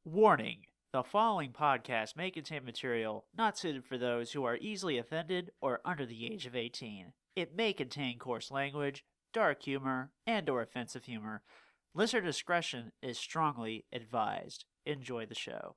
Warning: the following podcast may contain material not suited for those who are easily offended or under the age of 18. It may contain coarse language, dark humor, and/or offensive humor. Listener discretion is strongly advised. Enjoy the show.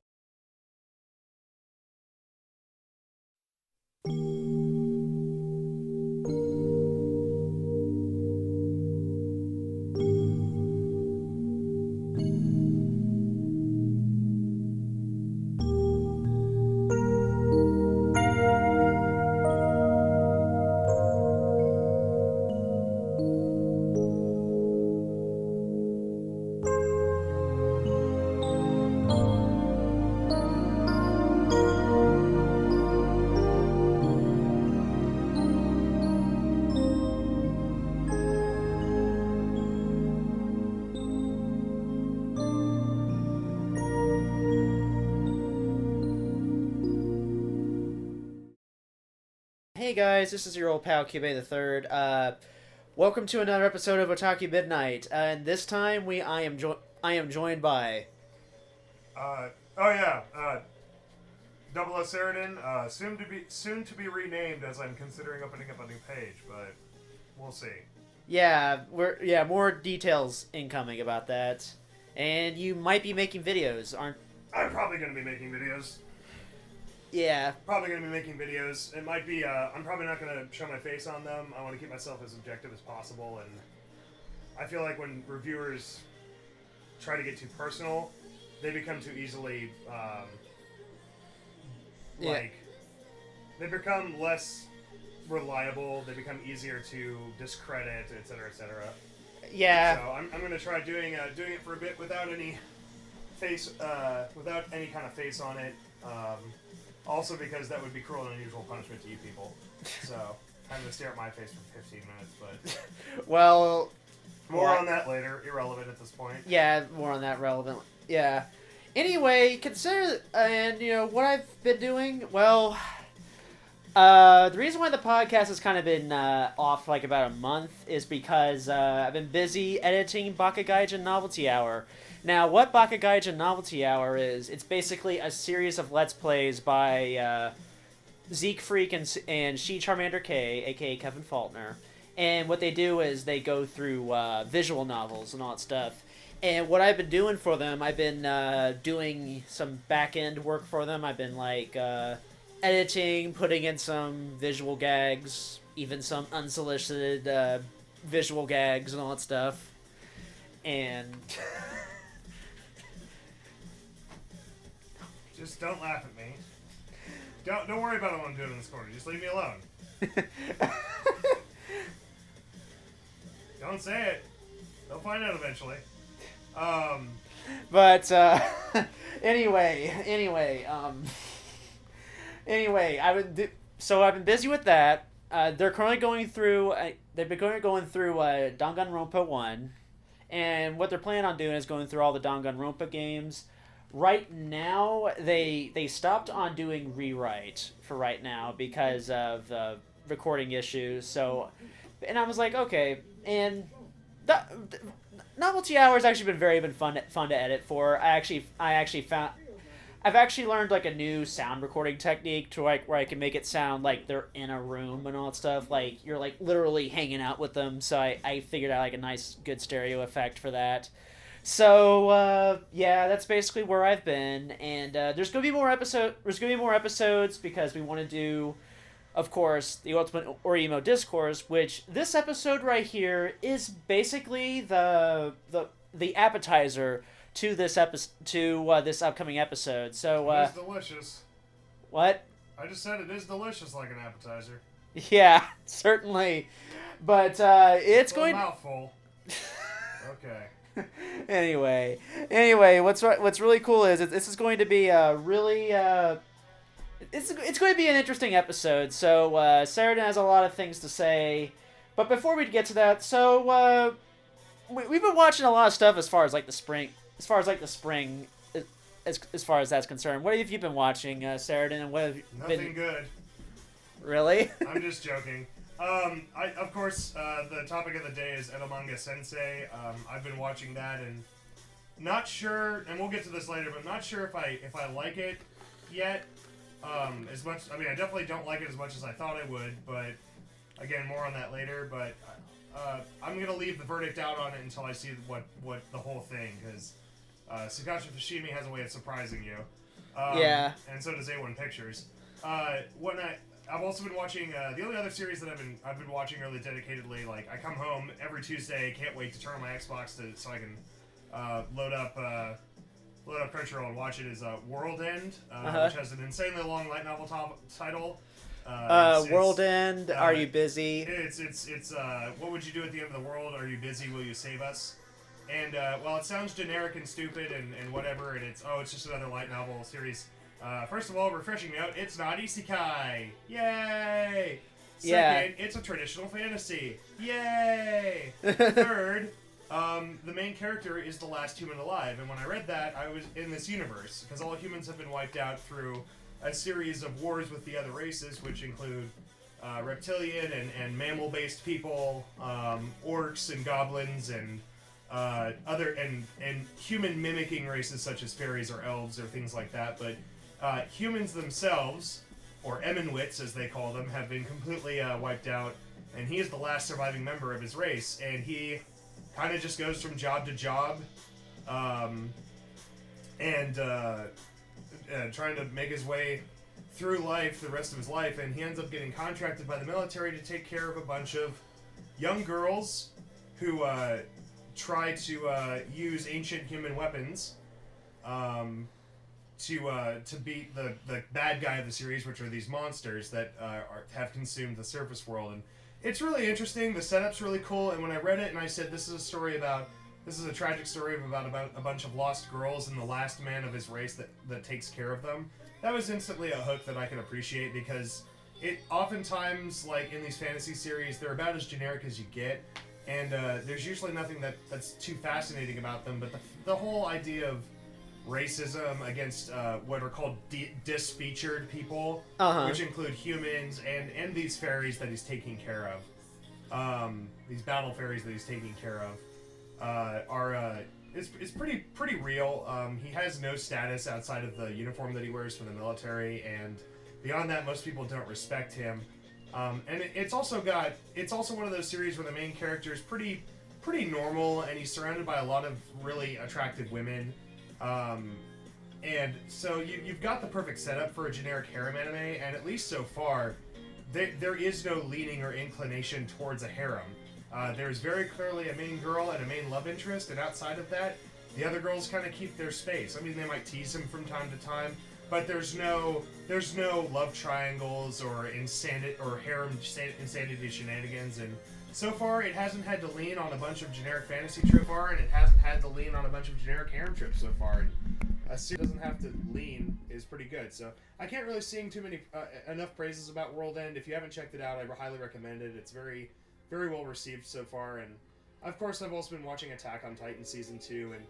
Hey guys, this is your old pal Cube the Third. Welcome to another episode of Otaku Midnight. And this time I am joined by DoubleoSerodin, soon to be renamed as I'm considering opening up a new page, but we'll see. more details incoming about that. And you might be making videos, aren't? I'm probably going to be making videos. Yeah. Probably going to be making videos. It might be, I'm probably not going to show my face on them. I want to keep myself as objective as possible, and I feel like when reviewers try to get too personal, they become too easily, they become less reliable, they become easier to discredit, etc., etc. Yeah. So I'm going to try doing it for a bit without any face, without any kind of face on it. Also because that would be cruel and unusual punishment to you people. So I'm going to stare at my face for 15 minutes, but... Well... More on that later. Irrelevant at this point. Yeah, more on that relevant. Yeah. Anyway, consider... And, what I've been doing? Well... the reason why the podcast has kind of been off like about a month is because I've been busy editing Bakugaijin Novelty Hour. Now, what Bakugaijin Novelty Hour is, it's basically a series of Let's Plays by Zeke Freak and She Charmander K, aka Kevin Faulkner. And what they do is they go through visual novels and all that stuff. And what I've been doing for them, I've been doing some back-end work for them. I've been, editing, putting in some visual gags, even some unsolicited visual gags and all that stuff. And... Just don't laugh at me. Don't worry about what I'm doing in this corner. Just leave me alone. Don't say it. They'll find out eventually. But, anyway, I've been busy with that. They're currently going through, they've been going through Danganronpa 1, and what they're planning on doing is going through all the Danganronpa games. Right now, they stopped on doing Rewrite for right now because of recording issues. So, and I was like, okay, and Novelty Hour has actually been fun to edit for. I've actually learned like a new sound recording technique to where I can make it sound like they're in a room and all that stuff. Like you're like literally hanging out with them. So I figured out like a nice good stereo effect for that. So that's basically where I've been, and there's gonna be more episodes because we want to do, of course, the Ultimate Orimo Discourse, which this episode right here is basically the appetizer to this this upcoming episode. So it is delicious. What? I just said it is delicious like an appetizer. Yeah, certainly, but it's going. A mouthful. Okay. Anyway, what's really cool is this is going to be a really it's going to be an interesting episode. So Serodin has a lot of things to say, but before we get to that, so we've been watching a lot of stuff as far as the spring, as far as that's concerned. What have you been watching, Serodin, and what have you Nothing good. Really? I'm just joking. Of course, the topic of the day is Eromanga Sensei. I've been watching that, and Not sure, and we'll get to this later, but not sure if I like it yet. As much, I mean, I definitely don't like it as much as I thought I would, but again, more on that later. But I'm gonna leave the verdict out on it until I see what the whole thing, because Sakashi Fushimi has a way of surprising you. Yeah. And so does A1 Pictures. I've also been watching the only other series that I've been watching really dedicatedly. Like, I come home every Tuesday, can't wait to turn on my Xbox so I can load up Crunchyroll and watch it. Is World End, which has an insanely long light novel title. World End. Are you busy? It's what would you do at the end of the world? Are you busy? Will you save us? And well, it sounds generic and stupid and whatever, and it's just another light novel series. First of all, refreshing note, it's not isekai. Yay! Second, it's a traditional fantasy. Yay! Third, the main character is the last human alive, and when I read that, I was in this universe, because all humans have been wiped out through a series of wars with the other races, which include reptilian and mammal-based people, orcs and goblins, and other and human mimicking races such as fairies or elves or things like that. But humans themselves, or Eminwits as they call them, have been completely wiped out, and he is the last surviving member of his race, and he kind of just goes from job to job, and trying to make his way through life the rest of his life, and he ends up getting contracted by the military to take care of a bunch of young girls who try to use ancient human weapons to beat the bad guy of the series, which are these monsters that have consumed the surface world. And it's really interesting. The setup's really cool. And when I read it and I said this is a tragic story about a bunch of lost girls and the last man of his race that takes care of them, that was instantly a hook that I can appreciate, because it oftentimes, like in these fantasy series, they're about as generic as you get. And there's usually nothing that's too fascinating about them, but the whole idea of racism against what are called disfeatured people, which include humans and these fairies that he's taking care of, these battle fairies that he's taking care of, it's pretty real. He has no status outside of the uniform that he wears for the military, and beyond that, most people don't respect him. And it's also one of those series where the main character is pretty normal, and he's surrounded by a lot of really attractive women. And so you've got the perfect setup for a generic harem anime, and at least so far, there is no leaning or inclination towards a harem. There's very clearly a main girl and a main love interest, and outside of that, the other girls kind of keep their space. I mean, they might tease him from time to time, but there's no love triangles or harem insanity shenanigans. And so far, it hasn't had to lean on a bunch of generic fantasy trope bar, and it hasn't had to lean on a bunch of generic harem trips so far. And a series doesn't have to lean is pretty good. So I can't really sing enough praises about World End. If you haven't checked it out, I highly recommend it. It's very, very well received so far. And of course, I've also been watching Attack on Titan season 2, and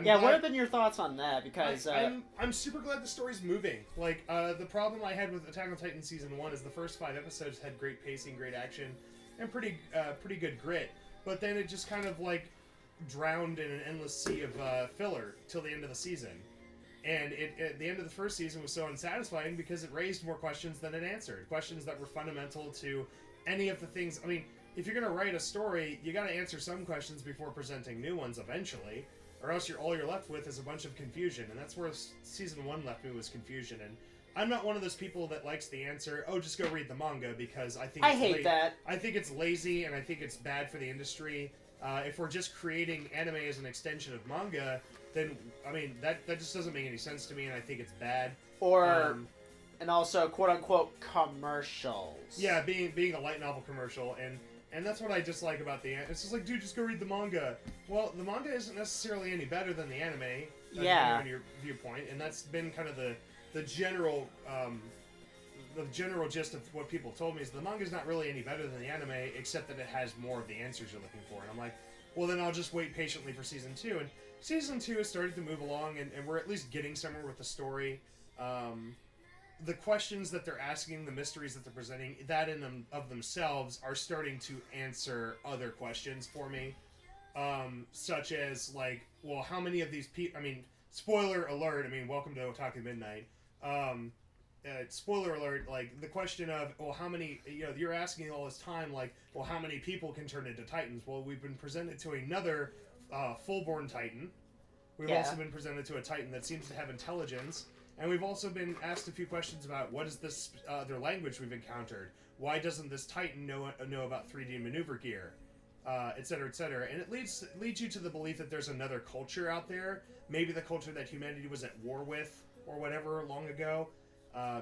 what have been your thoughts on that? Because I'm super glad the story's moving. Like, the problem I had with Attack on Titan season 1 is the first 5 episodes had great pacing, great action, and pretty good grit. But then it just kind of like drowned in an endless sea of filler till the end of the season. And at the end of the first season was so unsatisfying because it raised more questions than it answered. Questions that were fundamental to any of the things. I mean, if you're gonna write a story, you gotta answer some questions before presenting new ones eventually. Or else all you're left with is a bunch of confusion, and that's where season 1 left me, was confusion. And I'm not one of those people that likes the answer, just go read the manga, because I hate that. I think it's lazy, and I think it's bad for the industry. If we're just creating anime as an extension of manga, then I mean that just doesn't make any sense to me, and I think it's bad. And also quote unquote commercials. Yeah, being a light novel commercial, and that's what I dislike about the anime. It's just like, dude, just go read the manga. Well, the manga isn't necessarily any better than the anime. Depending on your viewpoint, and that's been kind of the general gist of what people told me is the manga's not really any better than the anime, except that it has more of the answers you're looking for. And I'm like, well, then I'll just wait patiently for season 2. And season 2 has started to move along, and we're at least getting somewhere with the story. The questions that they're asking, the mysteries that they're presenting, that in them of themselves are starting to answer other questions for me. such as, like, well, how many of these people... I mean, spoiler alert, I mean, welcome to Otaku Midnight. Spoiler alert, like, the question of, well, how many... You know, you're asking all this time, like, well, how many people can turn into Titans? Well, we've been presented to another full-born Titan. We've also been presented to a Titan that seems to have intelligence. And we've also been asked a few questions about what is this other language we've encountered? Why doesn't this Titan know about 3D maneuver gear? Et cetera, et cetera. And it leads you to the belief that there's another culture out there. Maybe the culture that humanity was at war with, or whatever, long ago.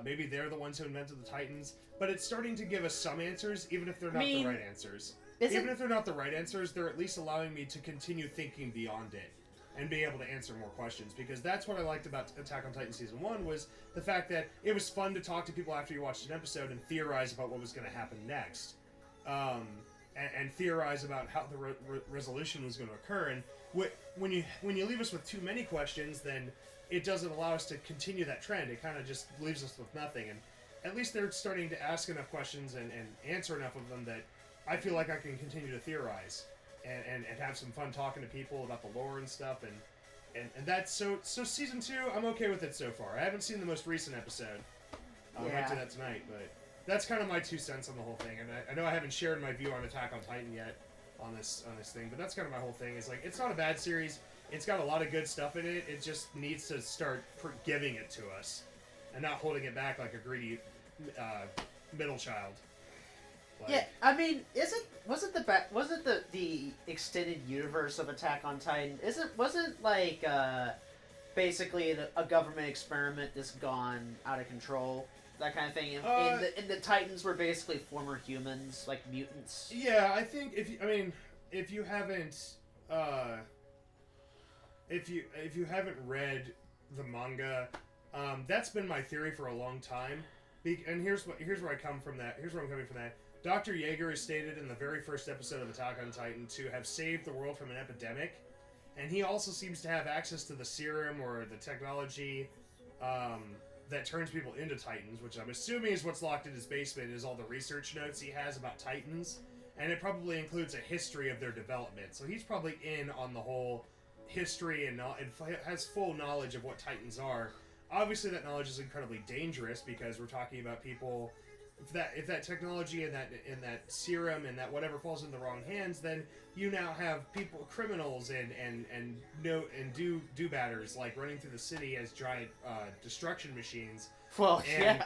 Maybe they're the ones who invented the Titans. But it's starting to give us some answers, even if they're not the right answers. Even if they're not the right answers, they're at least allowing me to continue thinking beyond it. And be able to answer more questions, because that's what I liked about Attack on Titan Season 1, was the fact that it was fun to talk to people after you watched an episode and theorize about what was going to happen next. And theorize about how the resolution was going to occur. And when you leave us with too many questions, then it doesn't allow us to continue that trend. It kind of just leaves us with nothing. And at least they're starting to ask enough questions and answer enough of them that I feel like I can continue to theorize. And have some fun talking to people about the lore and stuff, and that's so season 2. I'm okay with it so far. I haven't seen the most recent episode. I'll get to that tonight, but that's kind of my 2 cents on the whole thing. And I know I haven't shared my view on Attack on Titan yet on this thing, but that's kind of my whole thing. Is like, it's not a bad series. It's got a lot of good stuff in it. It just needs to start giving it to us, and not holding it back like a greedy middle child. Like, yeah, I mean, wasn't the extended universe of Attack on Titan? Wasn't like basically a government experiment that's gone out of control, that kind of thing? And the Titans were basically former humans, like mutants. Yeah, I think if you haven't if you haven't read the manga, that's been my theory for a long time. And here's where I come from that. Here's where I'm coming from that. Dr. Yeager is stated in the very first episode of Attack on Titan to have saved the world from an epidemic, and he also seems to have access to the serum or the technology that turns people into Titans, which I'm assuming is what's locked in his basement, is all the research notes he has about Titans, and it probably includes a history of their development. So he's probably in on the whole history and has full knowledge of what Titans are. Obviously, that knowledge is incredibly dangerous, because we're talking about people. If that technology and that serum and that whatever falls in the wrong hands, then you now have criminals and do-batters like running through the city as giant destruction machines,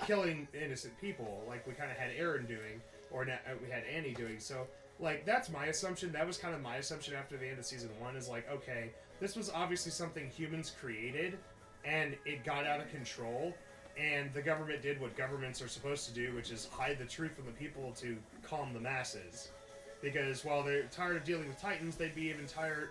killing innocent people, like we kind of had Eren doing, or we had Annie doing. So, like, that's my assumption. That was kind of my assumption after the end of Season 1, is like, okay, this was obviously something humans created, and it got out of control. And the government did what governments are supposed to do, which is hide the truth from the people to calm the masses. Because while they're tired of dealing with Titans, they'd be even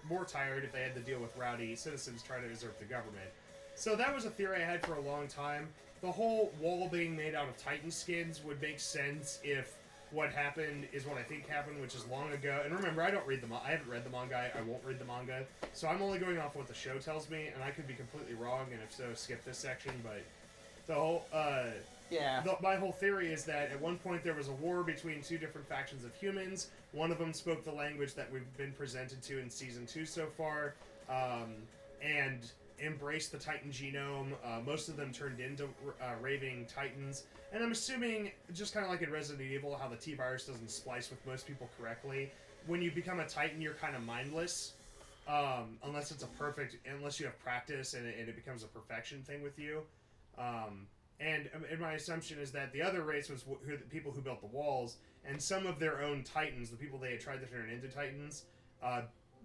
more tired if they had to deal with rowdy citizens trying to usurp the government. So that was a theory I had for a long time. The whole wall being made out of Titan skins would make sense if what happened is what I think happened, which is long ago. And remember, I haven't read the manga. I won't read the manga. So I'm only going off what the show tells me, and I could be completely wrong, and if so, skip this section, but... The whole, my whole theory is that at one point there was a war between 2 different factions of humans. One of them spoke the language that we've been presented to in Season 2 so far, and embraced the Titan genome. Most of them turned into raving Titans. And I'm assuming, just kind of like in Resident Evil, how the T-Virus doesn't splice with most people correctly. When you become a Titan, you're kind of mindless. Unless you have practice and it becomes a perfection thing with you. And my assumption is that the other race was the people who built the walls, and some of their own Titans, the people they had tried to turn into Titans,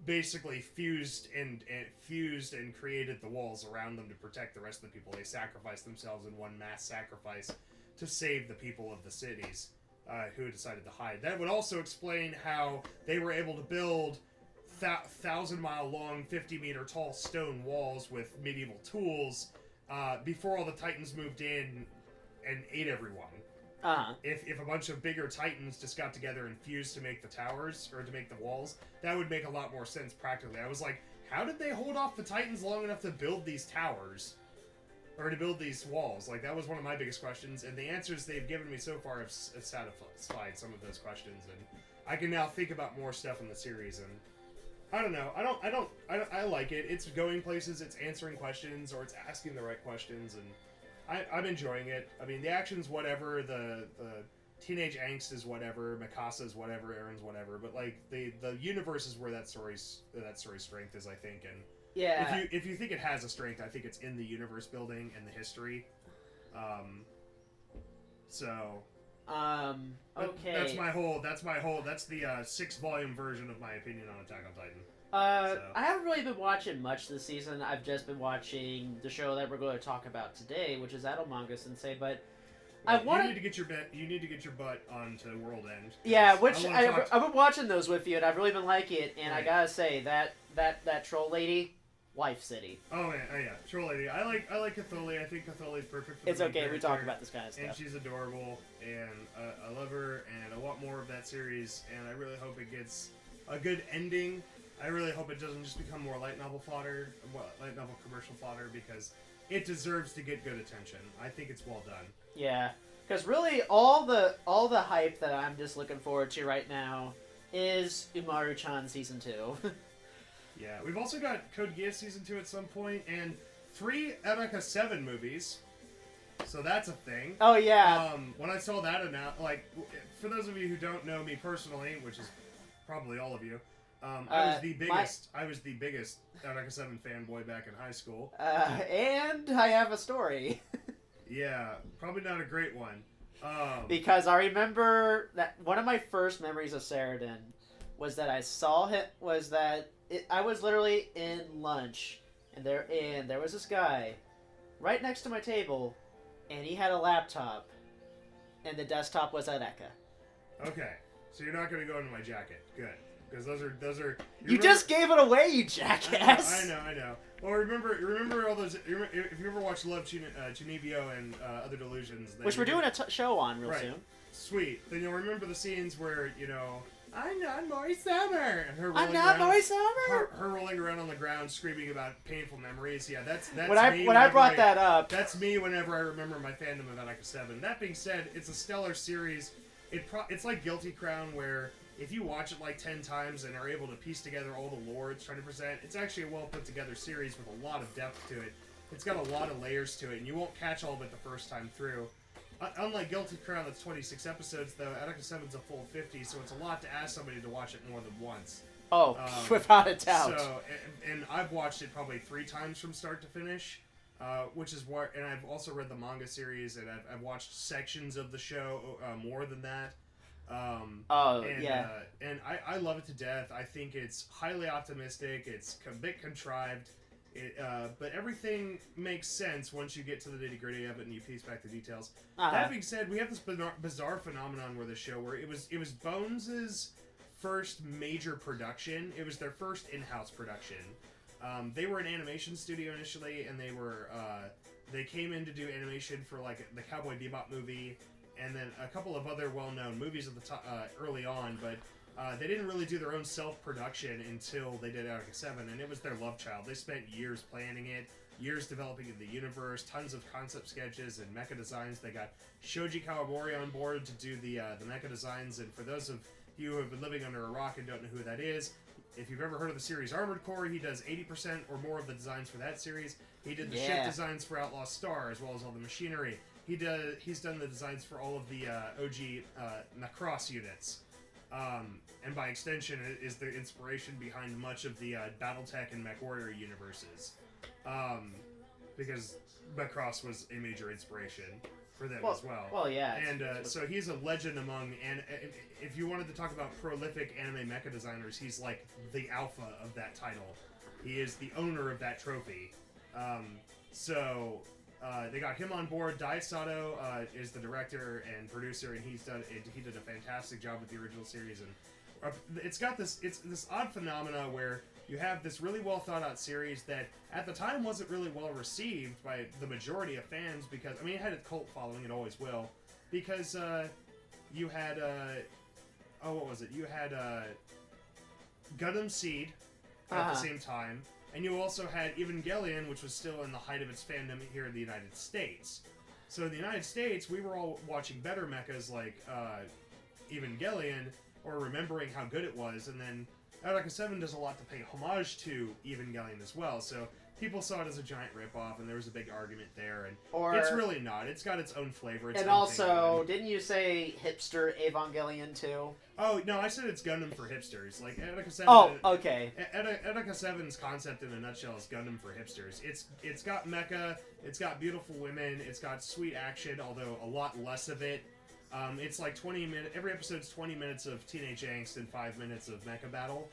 basically fused and created the walls around them to protect the rest of the people. They sacrificed themselves in one mass sacrifice to save the people of the cities who decided to hide. That would also explain how they were able to build 1,000-mile long, 50-meter tall stone walls with medieval tools before all the Titans moved in and ate everyone. If a bunch of bigger Titans just got together and fused to make the towers, or to make the walls, that would make a lot more sense practically. I was like, how did they hold off the Titans long enough to build these towers? Or to build these walls? Like, that was one of my biggest questions, and the answers they've given me so far have satisfied some of those questions, and I can now think about more stuff in the series, and I don't know. I like it. It's going places. It's answering questions, or it's asking the right questions, and I'm enjoying it. I mean, the action's whatever. The teenage angst is whatever. Mikasa's whatever. Aaron's whatever. But like the universe is where that story's strength is, I think. And yeah, if you think it has a strength, I think it's in the universe building and the history. So. Okay. That's the 6-volume version of my opinion on Attack on Titan. I haven't really been watching much this season. I've just been watching the show that we're going to talk about today, which is Eromanga Sensei. But you need to get your butt onto World End. Yeah, which I've been watching those with you, and I've really been liking it. And right. I gotta say that troll lady. Life City. Oh yeah, Troll Lady. I like Catholi. I think Catholi's perfect for It's okay, character. We talk about this kind of stuff. And she's adorable, and I love her, and I want more of that series, and I really hope it gets a good ending. I really hope it doesn't just become more light novel commercial fodder, because it deserves to get good attention. I think it's well done. Yeah, because really all the hype that I'm just looking forward to right now is Umaru-chan Season 2. Yeah, we've also got Code Geass Season 2 at some point, and 3 Eromanga 7 movies. So that's a thing. Oh, yeah. When I saw that announced, like, for those of you who don't know me personally, which is probably all of you, I was the biggest Eromanga 7 fanboy back in high school. And I have a story. Yeah, probably not a great one. Because I remember that one of my first memories of Serodin was that I saw him, I was literally in lunch, and there was this guy right next to my table, and he had a laptop, and the desktop was Eureka. Okay, so you're not going to go into my jacket. Good, because those are. You just gave it away, you jackass. I know. Well, remember all those. If you ever watched Love Chunibyo and Other Delusions, which we're doing a show on real soon. Sweet. Then you'll remember the scenes where I'm not Maury Summer. And her rolling around on the ground, screaming about painful memories. Yeah, that's me. When I brought that up, that's me. Whenever I remember my fandom of Eromanga 7. That being said, it's a stellar series. It's like Guilty Crown, where if you watch it like 10 times and are able to piece together all the lore it's trying to present, it's actually a well put together series with a lot of depth to it. It's got a lot of layers to it, and you won't catch all of it the first time through. Unlike Guilty Crown, that's 26 episodes, though, Eromanga 7's a full 50, so it's a lot to ask somebody to watch it more than once. Oh, without a doubt. So, and I've watched it probably 3 times from start to finish, which is why, and I've also read the manga series, and I've watched sections of the show more than that. And I love it to death. I think it's highly optimistic. It's a bit contrived. But everything makes sense once you get to the nitty-gritty of it and you piece back the details. That being said, we have this bizarre phenomenon with the show where it was Bones' first major production. It was their first in-house production. They were an animation studio initially, and they came in to do animation for like the Cowboy Bebop movie, and then a couple of other well-known movies at the early on, but they didn't really do their own self-production until they did Eromanga 7, and it was their love child. They spent years planning it, years developing the universe, tons of concept sketches and mecha designs. They got Shoji Kawamori on board to do the mecha designs, and for those of you who have been living under a rock and don't know who that is, if you've ever heard of the series Armored Core, he does 80% or more of the designs for that series. He did the ship designs for Outlaw Star, as well as all the machinery. He's done the designs for all of the OG Macross units. And by extension, it is the inspiration behind much of the BattleTech and MechWarrior universes. Because Macross was a major inspiration for them as well. Well, yeah. And so he's a legend among... And if you wanted to talk about prolific anime mecha designers, he's like the alpha of that title. He is the owner of that trophy. They got him on board. Dai Sato is the director and producer, and he did a fantastic job with the original series. And it's this odd phenomena where you have this really well thought out series that at the time wasn't really well received by the majority of fans, because it had a cult following, it always will, because you had you had Gundam Seed at the same time. And you also had Evangelion, which was still in the height of its fandom here in the United States. So in the United States, we were all watching better mechas like Evangelion, or remembering how good it was, and then Otaku 7 does a lot to pay homage to Evangelion as well, so people saw it as a giant ripoff, and there was a big argument there, and it's really not. It's got its own flavor. Its and own also, didn't you say hipster Evangelion too? Oh, no, I said it's Gundam for hipsters. Like, Otaku 7... Oh, okay. Otaku 7's concept in a nutshell is Gundam for hipsters. It's got mecha, it's got beautiful women, it's got sweet action, although a lot less of it. It's like 20 minutes... Every episode's 20 minutes of teenage angst and 5 minutes of mecha battle.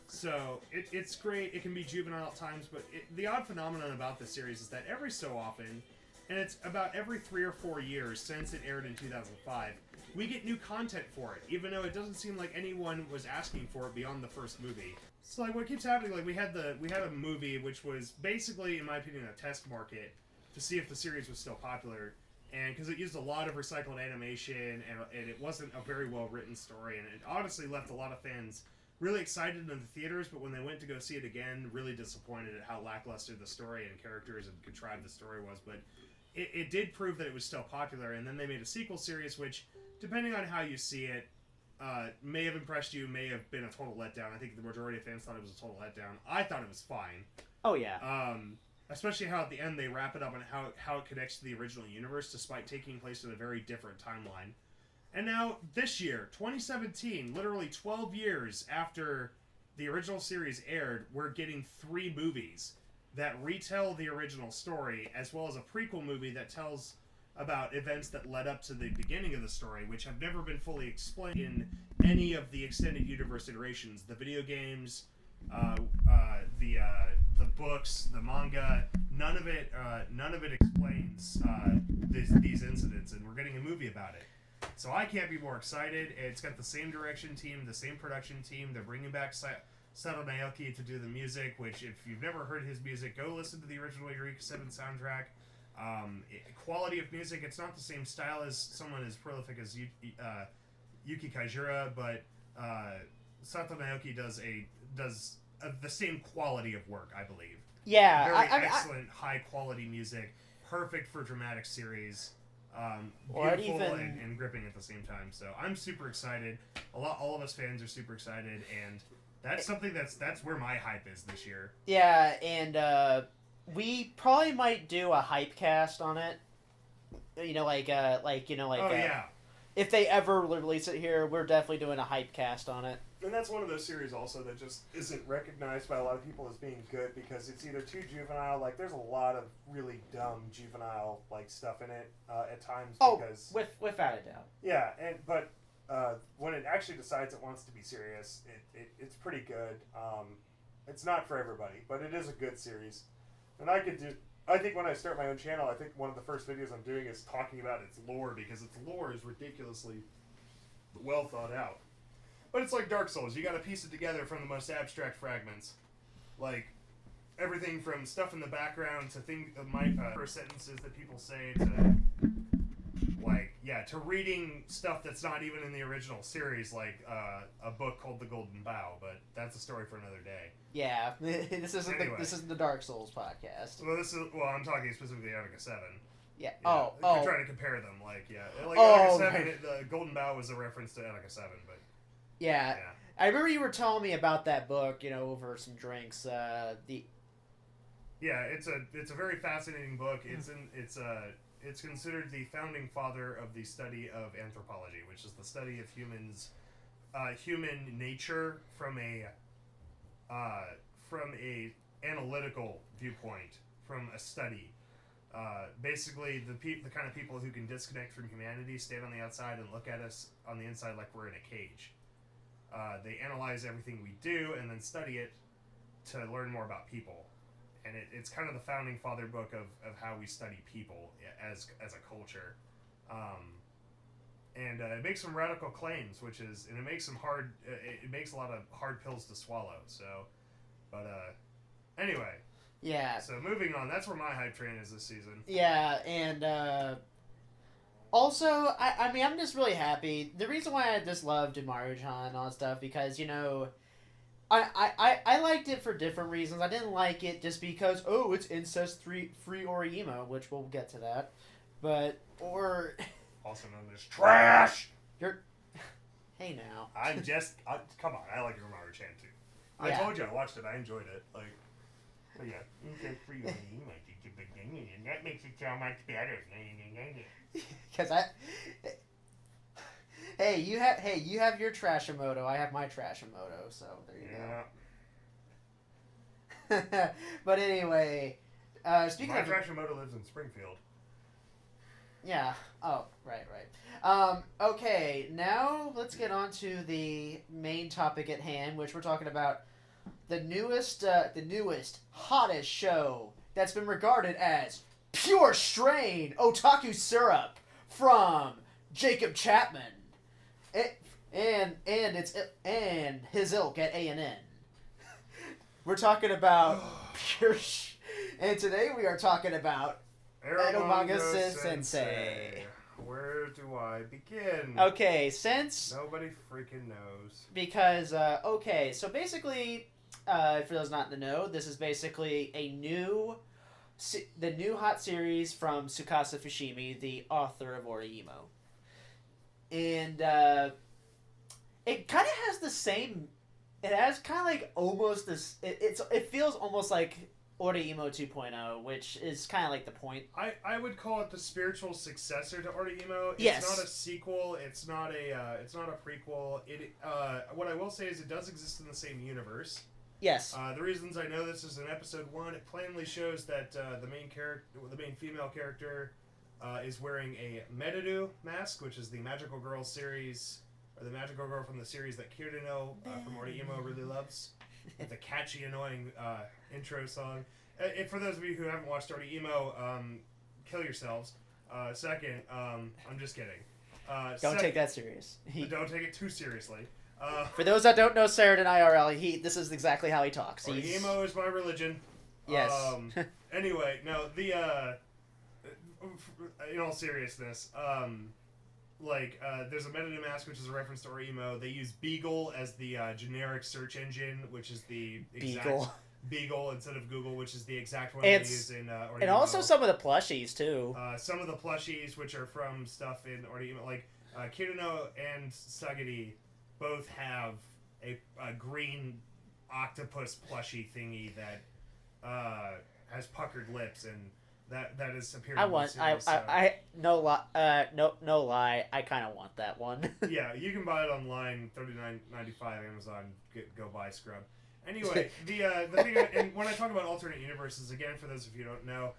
So, it's great. It can be juvenile at times, but the odd phenomenon about this series is that every so often, and it's about every 3 or 4 years since it aired in 2005, we get new content for it, even though it doesn't seem like anyone was asking for it beyond the first movie. So, like, what keeps happening, like, we had a movie which was basically, in my opinion, a test market to see if the series was still popular. And because it used a lot of recycled animation, and it wasn't a very well-written story, and it honestly left a lot of fans really excited in the theaters, but when they went to go see it again, really disappointed at how lackluster the story and characters and contrived the story was. But it did prove that it was still popular, and then they made a sequel series, which, depending on how you see it, may have impressed you, may have been a total letdown. I think the majority of fans thought it was a total letdown. I thought it was fine. Oh, yeah. Especially how at the end they wrap it up and how it connects to the original universe, despite taking place in a very different timeline. And now, this year, 2017, literally 12 years after the original series aired, we're getting 3 movies that retell the original story, as well as a prequel movie that tells about events that led up to the beginning of the story, which have never been fully explained in any of the extended universe iterations. The video games, the books, the manga, none of it explains these incidents, and we're getting a movie about it. So I can't be more excited. It's got the same direction team, the same production team. They're bringing back Sato Naoki to do the music, which, if you've never heard his music, go listen to the original Eureka 7 soundtrack. Quality of music, it's not the same style as someone as prolific as Yuki Kaijura, but Sato Naoki does the same quality of work, I believe. Yeah. Very excellent, high-quality music, perfect for dramatic series. Beautiful and gripping at the same time. So I'm super excited. All of us fans are super excited, and that's something that's where my hype is this year. Yeah, and we probably might do a hype cast on it. Yeah. If they ever release it here, we're definitely doing a hype cast on it. And that's one of those series also that just isn't recognized by a lot of people as being good because it's either too juvenile. Like, there's a lot of really dumb juvenile stuff in it at times. Because without a doubt. Yeah, but when it actually decides it wants to be serious, it's pretty good. It's not for everybody, but it is a good series. And I think when I start my own channel, I think one of the first videos I'm doing is talking about its lore, because its lore is ridiculously well thought out. But it's like Dark Souls. You got to piece it together from the most abstract fragments. Like, everything from stuff in the background to sentences that people say to reading stuff that's not even in the original series, like a book called The Golden Bough, but that's a story for another day. Yeah, this isn't the Dark Souls podcast. Well, I'm talking specifically Otaku 7. Yeah. We're trying to compare them. Otaku 7, the Golden Bough was a reference to Otaku 7, but yeah. I remember you were telling me about that book, over some drinks. Yeah, it's a very fascinating book. It's considered the founding father of the study of anthropology, which is the study of human nature from a analytical viewpoint, from a study. Basically, the kind of people who can disconnect from humanity, stand on the outside and look at us on the inside like we're in a cage. They analyze everything we do and then study it to learn more about people. And it's kind of the founding father book of how we study people as a culture. And it makes some radical claims, and it makes it makes a lot of hard pills to swallow. So, but anyway. Yeah. So moving on, that's where my hype train is this season. Yeah, and also, I'm just really happy. The reason why I just loved Maru-chan and all that stuff, because, I liked it for different reasons. I didn't like it just because, it's incest-free Orihime, which we'll get to that. Also known as trash! Hey now. Come on, I like Eromanga-chan too. I Yeah. told you I watched it. I enjoyed it. Like, but yeah. That makes it so much better. Because hey, you have your Trashimoto. I have my Trashimoto. So there you go. But anyway, speaking My of Trashimoto lives in Springfield. yeah. Oh, right. Okay, now let's get on to the main topic at hand, which we're talking about the newest, hottest show that's been regarded as Purestrain Otaku Syrup from Jacob Chapman, and his ilk at A&N. We're talking about and today we are talking about Eromanga Sensei. Where do I begin? Okay, since Nobody freaking knows. because so basically, for those not in the know, this is basically the new hot series from Tsukasa Fushimi, the author of Orihimo, and it kind of has the same. It has kind of like almost this. It feels almost like Orihimo 2.0, which is kind of like the point. I would call it the spiritual successor to Orihimo. It's Yes. not a sequel. It's not a prequel. What I will say is it does exist in the same universe. Yes. The reasons I know this is in episode 1, it plainly shows that the main female character, is wearing a Merudu mask, which is the magical girl series, or the magical girl from the series that Kirino from Orihimo really loves. With the catchy, annoying intro song. For those of you who haven't watched Orihimo, kill yourselves. Second, I'm just kidding. Don't take that serious. Don't take it too seriously. For those that don't know Serodin IRL, this is exactly how he talks. Orihimo is my religion. Yes. Anyway, no, in all seriousness, there's a Merudu mask, which is a reference to Orihimo. They use Beagle as the generic search engine, which is the exact Beagle instead of Google, which is the exact one they use in Orihimo. And also some of the plushies too. Some of the plushies, which are from stuff in Orihimo, like Kirino and Sagiri, both have a green octopus plushie thingy that has puckered lips, and that is appearing. No lie, I kind of want that one. Yeah, you can buy it online, $39.95 Amazon. Go buy Scrub. Anyway, the thing, and when I talk about alternate universes, again, for those of you who don't know,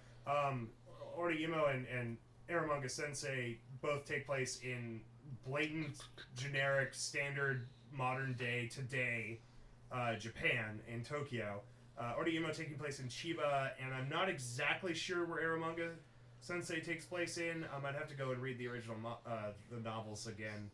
Orihimo and Eromanga Sensei both take place in blatant, generic, standard, modern day, today, Japan, in Tokyo. Orihimo taking place in Chiba, and I'm not exactly sure where Eromanga Sensei takes place in. I'd have to go and read the original the novels again.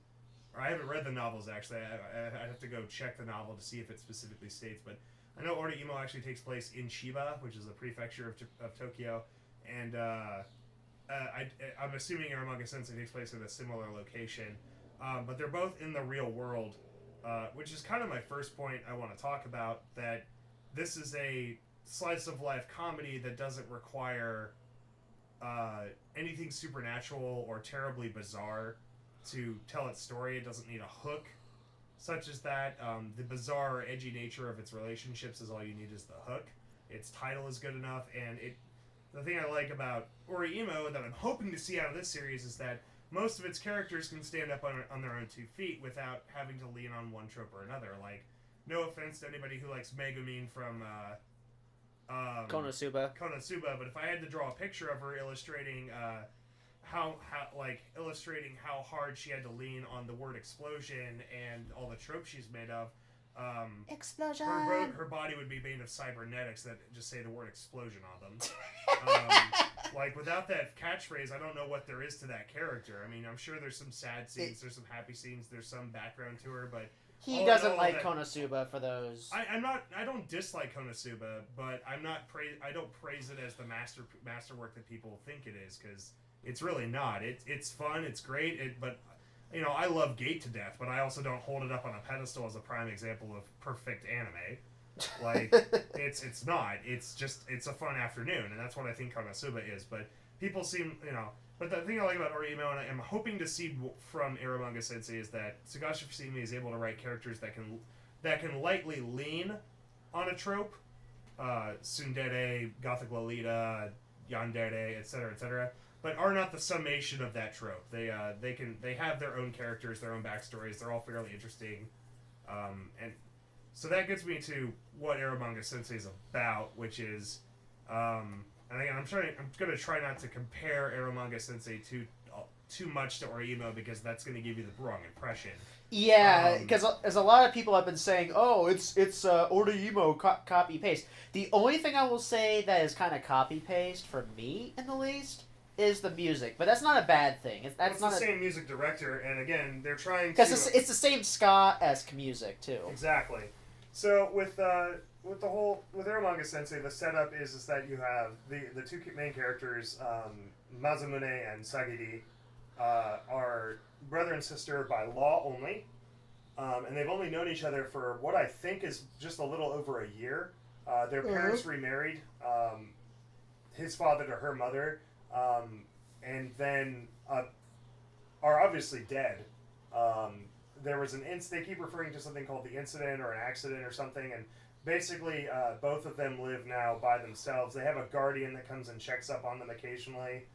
Or I haven't read the novels, actually. I'd have to go check the novel to see if it specifically states. But I know Orihimo actually takes place in Chiba, which is a prefecture of Tokyo. And I'm assuming Eromanga Sensei takes place in a similar location. But they're both in the real world, which is kind of my first point I want to talk about, that this is a slice-of-life comedy that doesn't require anything supernatural or terribly bizarre to tell its story. It doesn't need a hook such as that. The bizarre or edgy nature of its relationships is all you need is the hook. Its title is good enough, and the thing I like about Orihimo that I'm hoping to see out of this series is that most of its characters can stand up on their own 2 feet without having to lean on one trope or another. Like, no offense to anybody who likes Megumine from Konosuba, but if I had to draw a picture of her illustrating illustrating how hard she had to lean on the word explosion and all the tropes she's made of, explosion. Her body would be made of cybernetics that just say the word explosion on them. Without that catchphrase, I don't know what there is to that character. I mean, I'm sure there's some sad scenes, there's some happy scenes, there's some background to her, but he doesn't like Konosuba for those. I don't dislike Konosuba, but I don't praise it as the masterwork that people think it is, because it's really not. It's fun, it's great, but you know, I love Gate to death, but I also don't hold it up on a pedestal as a prime example of perfect anime. Like, it's not. It's just, it's a fun afternoon, and that's what I think Konosuba is. But people seem, But the thing I like about Orihime, and I am hoping to see from Eromanga Sensei, is that Sugasa Fushimi is able to write characters that can lightly lean on a trope, tsundere, gothic Lolita, yandere, etc., but are not the summation of that trope. They have their own characters, their own backstories. They're all fairly interesting, and so that gets me to what Eromanga Sensei is about, which is, and again, I'm gonna try not to compare Eromanga Sensei too much to Orihime, because that's gonna give you the wrong impression. Yeah, because as a lot of people have been saying, oh, it's Orihime copy paste. The only thing I will say that is kind of copy paste for me, in the least, is the music, but that's not a bad thing. It's not the same music director, and again, they're trying to... Because it's the same ska-esque music, too. Exactly. So, with Eromanga Sensei, the setup is that you have the two main characters, Mazumune and Sagiri, are brother and sister by law only, and they've only known each other for what I think is just a little over a year. Their parents remarried, his father to her mother, and then are obviously dead. There was an they keep referring to something called the incident or an accident or something, and basically both of them live now by themselves. They have a guardian that comes and checks up on them occasionally,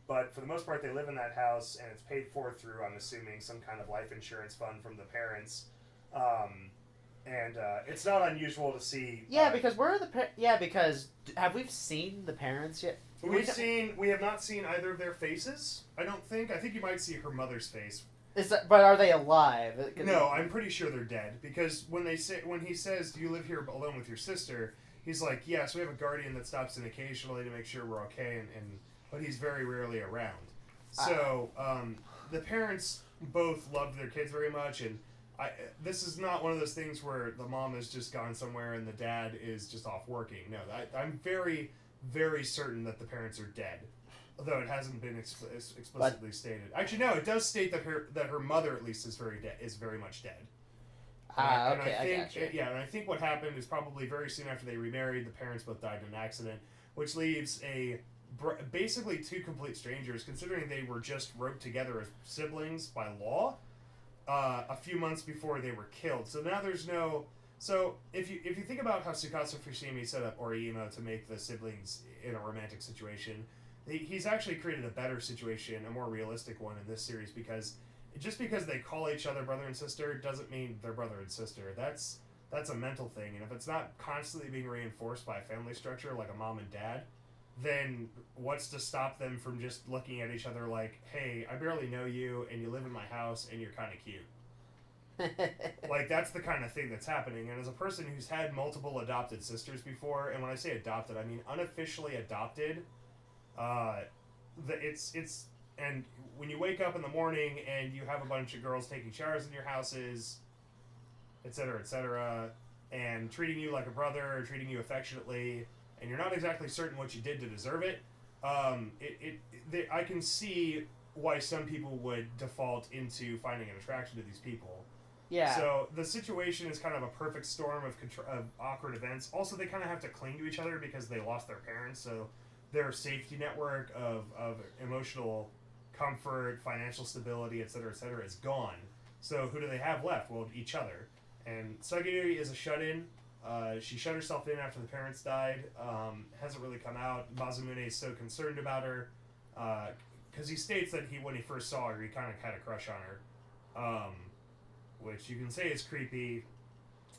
but for the most part they live in that house, and it's paid for through, I'm assuming, some kind of life insurance fund from the parents. And it's not unusual to see... Yeah, because where are the... because have we seen the parents yet? We have not seen either of their faces, I don't think. I think you might see her mother's face. But are they alive? No, I'm pretty sure they're dead, because when he says, "Do you live here alone with your sister?" He's like, "Yes, we have a guardian that stops in occasionally to make sure we're okay, but he's very rarely around." So the parents both loved their kids very much, and this is not one of those things where the mom has just gone somewhere and the dad is just off working. No, I'm very, very certain that the parents are dead. Although it hasn't been explicitly stated. Actually, no, it does state that her mother at least is very much dead. Okay, I got you. Yeah, and I think what happened is probably very soon after they remarried, the parents both died in an accident, which leaves basically two complete strangers, considering they were just roped together as siblings by law a few months before they were killed. So now there's no... So if you think about how Tsukasa Fushimi set up Orihime to make the siblings in a romantic situation... He's actually created a better situation, a more realistic one in this series, because just because they call each other brother and sister doesn't mean they're brother and sister. That's a mental thing, and if it's not constantly being reinforced by a family structure like a mom and dad, then what's to stop them from just looking at each other like, hey, I barely know you, and you live in my house, and you're kind of cute. Like, that's the kind of thing that's happening. And as a person who's had multiple adopted sisters before, and when I say adopted, I mean unofficially adopted... and when you wake up in the morning and you have a bunch of girls taking showers in your houses, etc., and treating you like a brother or treating you affectionately, and you're not exactly certain what you did to deserve it, I can see why some people would default into finding an attraction to these people. Yeah. So the situation is kind of a perfect storm of awkward events. Also, they kind of have to cling to each other because they lost their parents, so their safety network of emotional comfort, financial stability, etc., is gone. So who do they have left? Well, each other. And Sagiri is a shut-in. She shut herself in after the parents died. Hasn't really come out. Mazumune is so concerned about her. Because he states that when he first saw her, he kind of had a crush on her. Which you can say is creepy.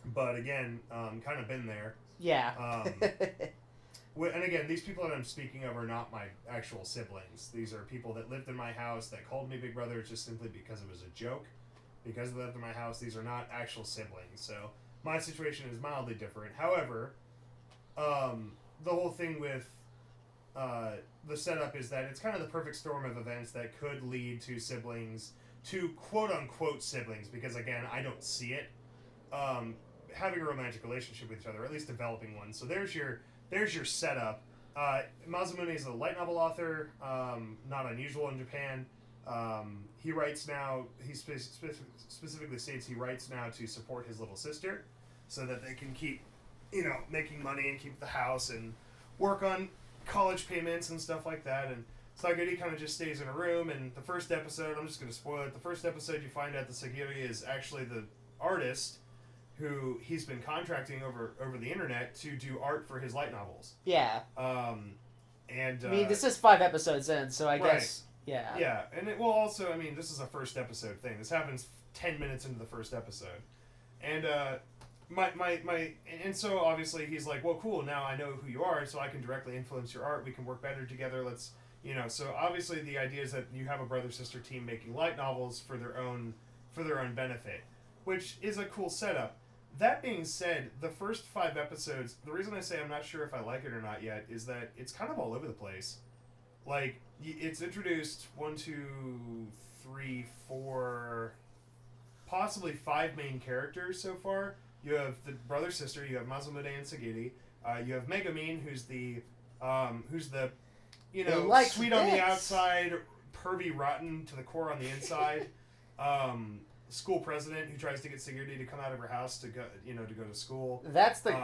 But again, kind of been there. Yeah. And again, these people that I'm speaking of are not my actual siblings. These are people that lived in my house that called me Big Brother just simply because it was a joke. Because they lived in my house, these are not actual siblings. So my situation is mildly different. However, the whole thing with the setup is that it's kind of the perfect storm of events that could lead to siblings, to quote-unquote siblings, because again, I don't see it, having a romantic relationship with each other, or at least developing one. So there's your setup. Mazumune is a light novel author, not unusual in Japan. He writes now, he specifically states he writes now to support his little sister so that they can keep, making money and keep the house and work on college payments and stuff like that. And Sagiri kind of just stays in a room. And the first episode, I'm just going to spoil it. The first episode, you find out that Sagiri is actually the artist who he's been contracting over the internet to do art for his light novels. Yeah. And I mean, this is 5 episodes in, so I guess yeah. Yeah, and it will also. I mean, this is a first episode thing. This happens 10 minutes into the first episode, and and so obviously he's like, well, cool. Now I know who you are, so I can directly influence your art. We can work better together. Let's So obviously the idea is that you have a brother sister team making light novels for their own benefit, which is a cool setup. That being said, the first 5 episodes, the reason I say I'm not sure if I like it or not yet is that it's kind of all over the place. Like, it's introduced 1, 2, 3, 4, possibly 5 main characters so far. You have the brother sister, you have Masamune and Sagiri, you have Megumin, who's the sweet on the outside, pervy rotten to the core on the inside. School president who tries to get Sagiri to come out of her house to go to school. That's the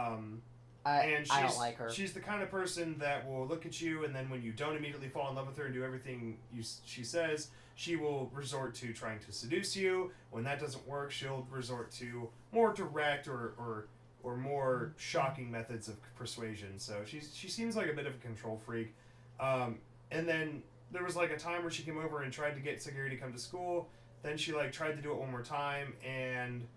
I don't like her. She's the kind of person that will look at you, and then when you don't immediately fall in love with her and do everything she says, she will resort to trying to seduce you. When that doesn't work, she'll resort to more direct or more shocking methods of persuasion. So she seems like a bit of a control freak. And then there was like a time where she came over and tried to get Sagiri to come to school. Then she tried to do it one more time, and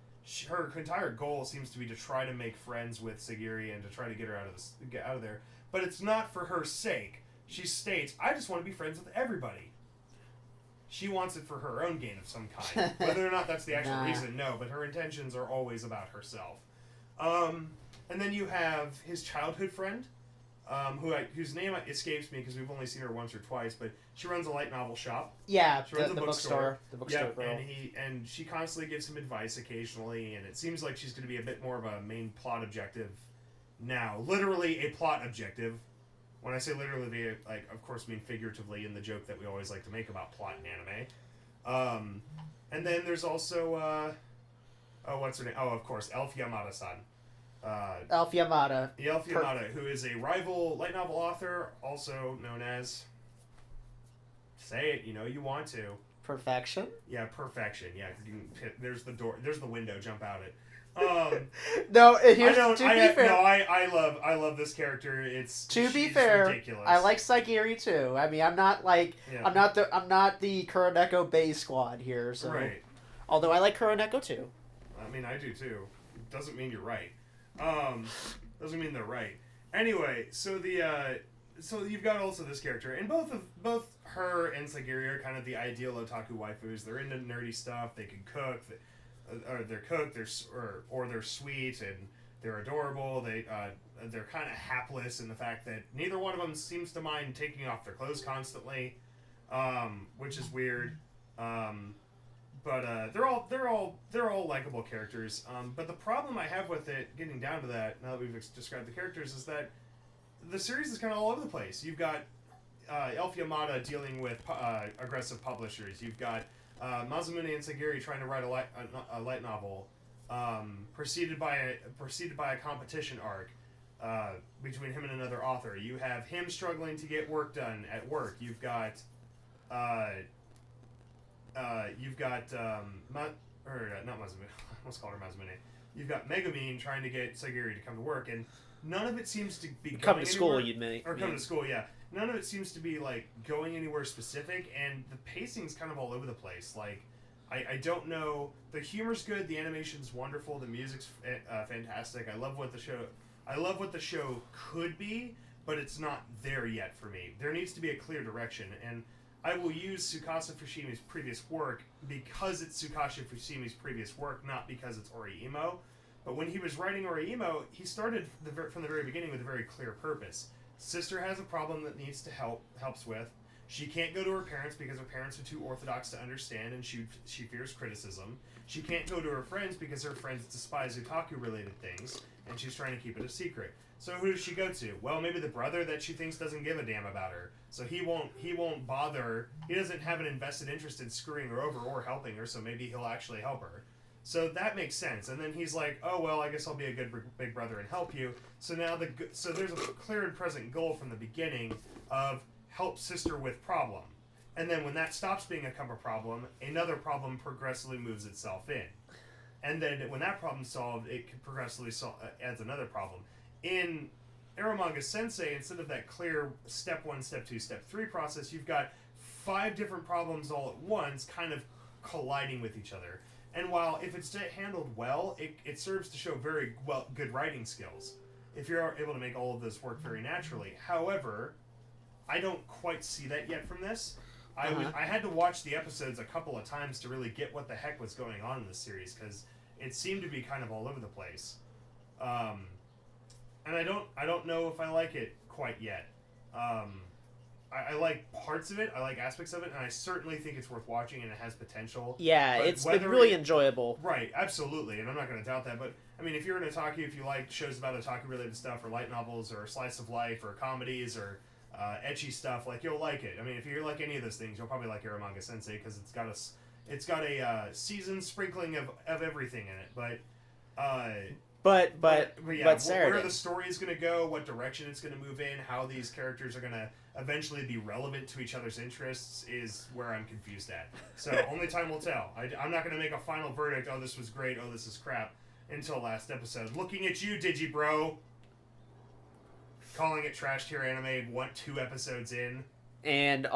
her entire goal seems to be to try to make friends with Sagiri and to try to get her out of there. But it's not for her sake. She states, "I just want to be friends with everybody." She wants it for her own gain of some kind. Whether or not that's the actual reason, no. But her intentions are always about herself. And then you have his childhood friend, whose name escapes me because we've only seen her once or twice, but she runs a light novel shop. Yeah, she runs a bookstore. The bookstore girl. And she constantly gives him advice occasionally, and it seems like she's going to be a bit more of a main plot objective now. Literally a plot objective. When I say literally, of course, mean figuratively in the joke that we always like to make about plot in anime. And then there's also, what's her name? Oh, of course, Elf Yamada-san. Elf Yamada. The Elf Yamada, who is a rival light novel author, also known as... Say it, you want to. Perfection? Yeah, Perfection. Yeah, there's the door. There's the window. Jump out it. No, here's to be fair. No, I love this character. To be fair, ridiculous. I like Sagiri too. I mean, I'm not I'm not the Kuroneko Bay squad here. So. Right. Although I like Kuroneko too. I mean, I do too. Doesn't mean you're right. Doesn't mean they're right. Anyway, so so you've got also this character, and both her and Sagiri are kind of the ideal otaku waifus. They're into nerdy stuff. They can cook, they're sweet and they're adorable. They're kind of hapless in the fact that neither one of them seems to mind taking off their clothes constantly, which is weird. But they're all likable characters. But the problem I have with it, getting down to that, now that we've described the characters, is that the series is kind of all over the place. You've got Elf Yamada dealing with aggressive publishers. You've got Masamune and Sagiri trying to write a light novel, preceded by a competition arc between him and another author. You have him struggling to get work done at work. You've got not Masamune. I almost called her Masamune. You've got Megumin trying to get Sagiri to come to work, and none of it seems to be come to school. Come to school, yeah. None of it seems to be going anywhere specific, and the pacing's kind of all over the place. I don't know. The humor's good, the animation's wonderful, the music's fantastic. I love what the show could be, but it's not there yet for me. There needs to be a clear direction, and I will use Tsukasa Fushimi's previous work because it's Tsukasa Fushimi's previous work, not because it's Ori-Imo. But when he was writing Ori-Imo, he started from the very beginning with a very clear purpose. Sister has a problem that needs helps with. She can't go to her parents because her parents are too orthodox to understand, and she fears criticism. She can't go to her friends because her friends despise otaku-related things, and she's trying to keep it a secret. So who does she go to? Well, maybe the brother that she thinks doesn't give a damn about her. So he won't bother. He doesn't have an invested interest in screwing her over or helping her, so maybe he'll actually help her. So that makes sense. And then he's like, oh, well, I guess I'll be a good big brother and help you. So now so there's a clear and present goal from the beginning of help sister with problem. And then when that stops being a problem, another problem progressively moves itself in. And then when that problem's solved, it can progressively adds another problem. In Eromanga Sensei, instead of that clear step 1, step 2, step 3 process, you've got 5 different problems all at once kind of colliding with each other. And while if it's handled well, it serves to show very good writing skills. If you're able to make all of this work very naturally. However, I don't quite see that yet from this. I had to watch the episodes a couple of times to really get what the heck was going on in this series, because it seemed to be kind of all over the place. And I don't know if I like it quite yet. I like parts of it, I like aspects of it, and I certainly think it's worth watching and it has potential. Yeah, it's been really enjoyable. Right, absolutely, and I'm not going to doubt that, but I mean, if you're an otaku, if you like shows about otaku-related stuff, or light novels, or slice of life, or comedies, or ecchi stuff, like, you'll like it. I mean, if you like any of those things, you'll probably like Eromanga Sensei, because it's got a seasoned sprinkling of everything in it, but where the story is going to go, what direction it's going to move in, how these characters are going to eventually be relevant to each other's interests is where I'm confused at. So only time will tell. I'm not going to make a final verdict, oh, this was great, oh, this is crap, until last episode. Looking at you, Digibro. Calling it Trash Tier Anime 2 episodes in. And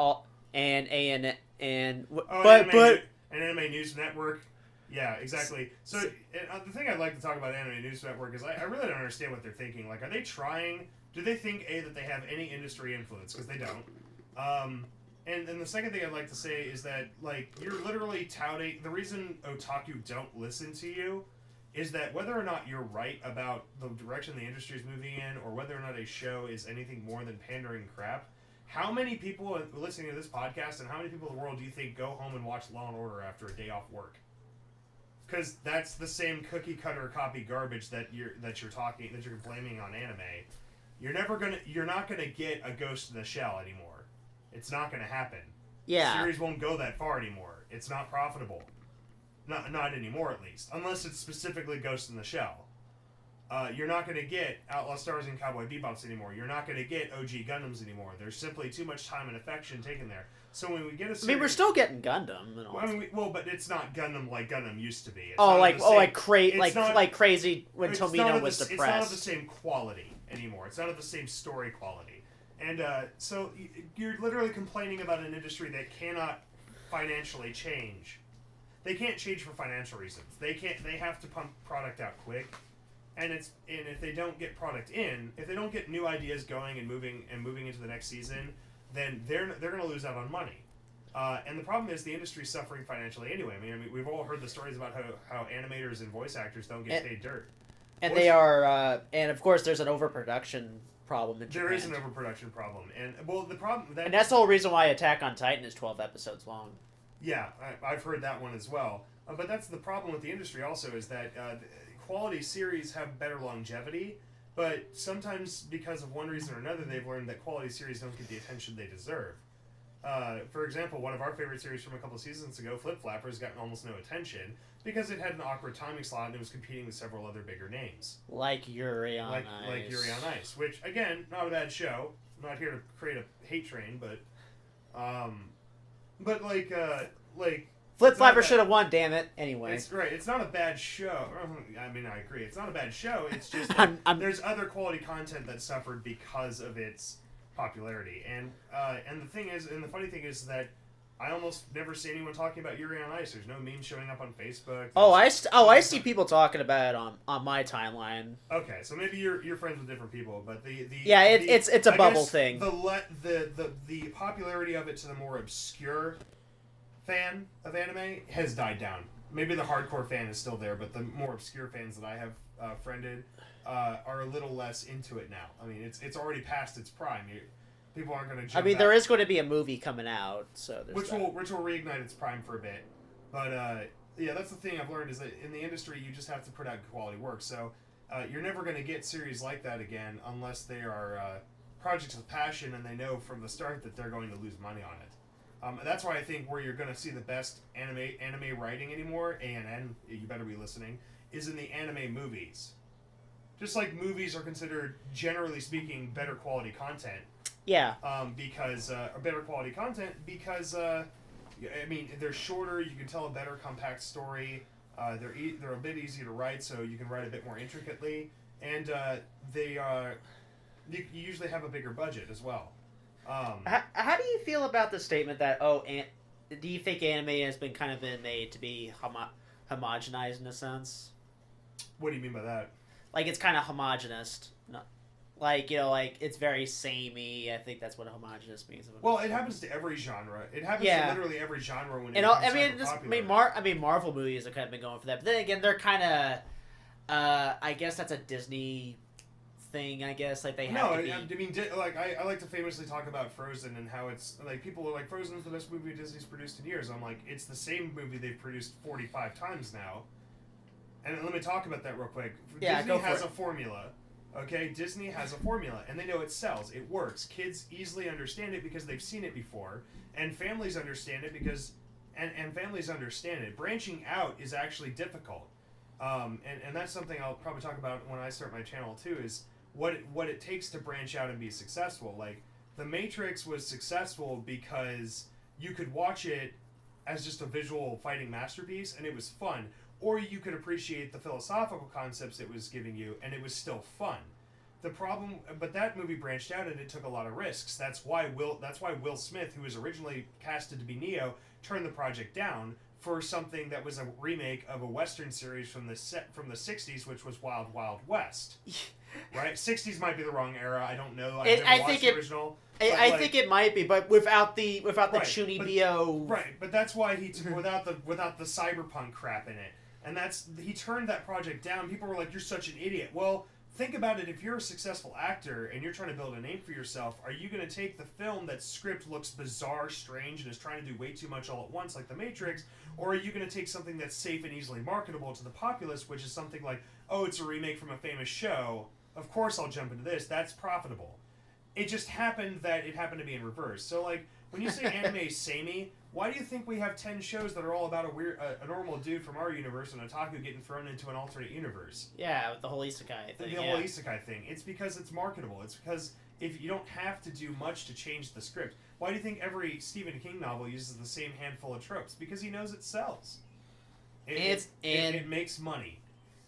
Anime News Network. Yeah, exactly. So the thing I'd like to talk about Anime News Network is I really don't understand what they're thinking. Like, are they trying? Do they think that they have any industry influence? Because they don't. And the second thing I'd like to say is that, like, you're literally touting the reason otaku don't listen to you is that whether or not you're right about the direction the industry is moving in, or whether or not a show is anything more than pandering crap, how many people listening to this podcast and how many people in the world do you think go home and watch Law & Order after a day off work? Because that's the same cookie cutter copy garbage that you're blaming on anime. You're not gonna get a Ghost in the Shell anymore. It's not gonna happen. Yeah. The series won't go that far anymore. It's not profitable. Not anymore, at least. Unless it's specifically Ghost in the Shell. You're not going to get Outlaw Stars and Cowboy Bebops anymore. You're not going to get OG Gundams anymore. There's simply too much time and affection taken there. So when we get a series... I mean, we're still getting Gundam and all. But it's not Gundam like Gundam used to be. Like crazy when Tomino was depressed. It's not of the same quality anymore. It's not of the same story quality. And so you're literally complaining about an industry that cannot financially change. They can't change for financial reasons. They have to pump product out quick, and if they don't get product in, if they don't get new ideas going and moving into the next season, then they're going to lose out on money. And the problem is the industry's suffering financially anyway. I mean, we've all heard the stories about how animators and voice actors don't get paid dirt. And they are, and of course, there's an overproduction problem in Japan. There is an overproduction problem, and the problem and that's the whole reason why Attack on Titan is 12 episodes long. Yeah, I've heard that one as well. But that's the problem with the industry also, is that quality series have better longevity, but sometimes because of one reason or another, they've learned that quality series don't get the attention they deserve. For example, one of our favorite series from a couple seasons ago, Flip Flapper, has gotten almost no attention because it had an awkward timing slot and it was competing with several other bigger names. Like Yuri on Ice. Like Yuri on Ice, which, again, not a bad show. I'm not here to create a hate train, but Flip Flapper should have won, damn it. Anyway. It's right. It's not a bad show. I mean, I agree. It's not a bad show. It's just there's other quality content that suffered because of its popularity. And the funny thing is that I almost never see anyone talking about Yuri on Ice. There's no memes showing up on Facebook. I see people talking about it on my timeline. Okay, so maybe you're friends with different people, but it's a bubble thing. The popularity of it to the more obscure fan of anime has died down. Maybe the hardcore fan is still there, but the more obscure fans that I have friended are a little less into it now. I mean, it's already past its prime. People aren't going to jump there is going to be a movie coming out, so which will reignite its prime for a bit. But yeah, that's the thing I've learned, is that in the industry you just have to put out quality work. So you're never going to get series like that again unless they are projects of passion and they know from the start that they're going to lose money on it. That's why I think where you're going to see the best anime writing anymore, ANN, you better be listening, is in the anime movies. Just like movies are considered, generally speaking, better quality content. Yeah. Because better quality content because I mean they're shorter. You can tell a better compact story. They're a bit easier to write, so you can write a bit more intricately, and they you usually have a bigger budget as well. How do you feel about the statement that do you think anime has been kind of been made to be homogenized in a sense? What do you mean by that? Like it's kind of homogenous. Like, like, it's very samey. I think that's what homogenous means. Well, it happens to every genre. It happens to literally every genre when it becomes popular. Marvel movies have kind of been going for that. But then again, they're kind of... I guess that's a Disney thing, I guess. Like, they have to be... I mean, like, I like to famously talk about Frozen and how it's... Like, people are like, Frozen's the best movie Disney's produced in years. I'm like, it's the same movie they've produced 45 times now. And let me talk about that real quick. Yeah, Disney has a formula. Okay, Disney has a formula, and they know it sells. It works. Kids easily understand it because they've seen it before, and families understand it because, and families understand it. Branching out is actually difficult, and that's something I'll probably talk about when I start my channel too. Is what it takes to branch out and be successful. Like The Matrix was successful because you could watch it as just a visual fighting masterpiece, and it was fun. Or you could appreciate the philosophical concepts it was giving you, and it was still fun. The problem, but that movie branched out and it took a lot of risks. That's why Will Smith, who was originally casted to be Neo, turned the project down for something that was a remake of a Western series from the 60s, which was Wild Wild West. Right? 60s might be the wrong era. I don't know. I think the original. I think it might be, but without the Chunibyo. Right, but that's why he without the cyberpunk crap in it. And he turned that project down. People were like, "You're such an idiot." Well, think about it. If you're a successful actor and you're trying to build a name for yourself, are you going to take the film that script looks bizarre, strange, and is trying to do way too much all at once, like The Matrix, or are you going to take something that's safe and easily marketable to the populace, which is something like, "Oh, it's a remake from a famous show. Of course, I'll jump into this. That's profitable." It just happened that it happened to be in reverse. So, like, when you say anime is samey, why do you think we have 10 shows that are all about a normal dude from our universe and otaku getting thrown into an alternate universe? Yeah, with the whole isekai thing. The whole isekai thing. It's because it's marketable. It's because if you don't have to do much to change the script. Why do you think every Stephen King novel uses the same handful of tropes? Because he knows it sells. It makes money.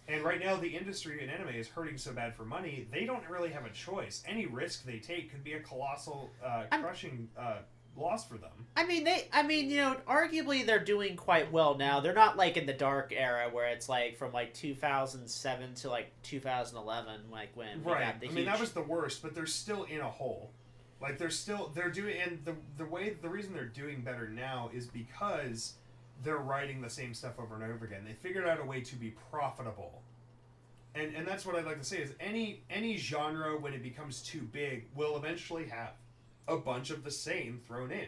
And right now, the industry in anime is hurting so bad for money, they don't really have a choice. Any risk they take could be a colossal, crushing loss for them. I mean, arguably they're doing quite well now. They're not like in the dark era where it's like from like 2007 to like 2011, like when we got the huge... that was the worst, but they're still in a hole. Like they're doing, and the reason they're doing better now is because they're writing the same stuff over and over again. They figured out a way to be profitable. And that's what I'd like to say is any genre, when it becomes too big, will eventually have a bunch of the same thrown in.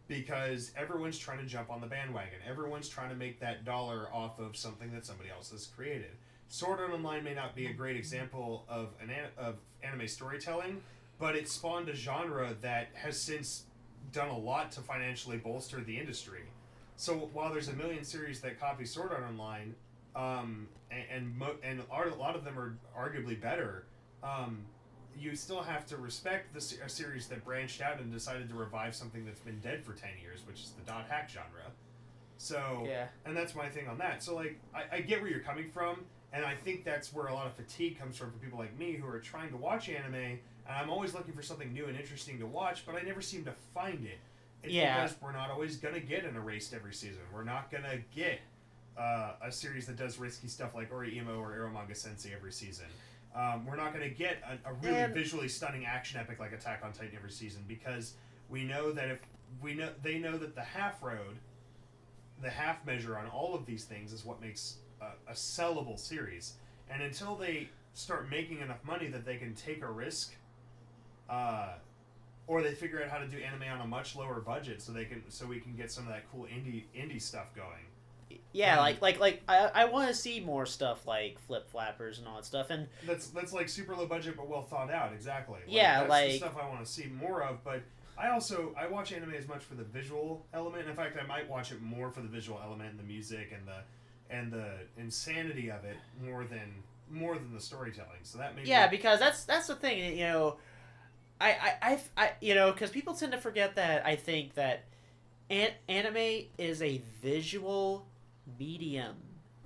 Because everyone's trying to jump on the bandwagon. Everyone's trying to make that dollar off of something that somebody else has created. Sword Art Online may not be a great example of anime storytelling, but it spawned a genre that has since done a lot to financially bolster the industry. So while there's a million series that copy Sword Art Online, and a lot of them are arguably better, you still have to respect a series that branched out and decided to revive something that's been dead for 10 years, which is the dot hack genre. So, yeah. And that's my thing on that. So, like, I get where you're coming from, and I think that's where a lot of fatigue comes from for people like me who are trying to watch anime, and I'm always looking for something new and interesting to watch, but I never seem to find it. It's because we're not always going to get an Erased every season. We're not going to get a series that does risky stuff like Ori Imo or Eromanga Sensei every season. We're not going to get a really visually stunning action epic like Attack on Titan every season because we know that they know that the half road, the half measure on all of these things is what makes a sellable series. And until they start making enough money that they can take a risk, or they figure out how to do anime on a much lower budget so we can get some of that cool indie stuff going. Yeah, I want to see more stuff like Flip Flappers and all that stuff, and that's like super low budget but well thought out. Exactly. That's the stuff I want to see more of. But I watch anime as much for the visual element. In fact, I might watch it more for the visual element and the music and the insanity of it more than the storytelling. So that may Yeah, because that's the thing. You know, I you know, because people tend to forget that. I think that anime is a visual medium.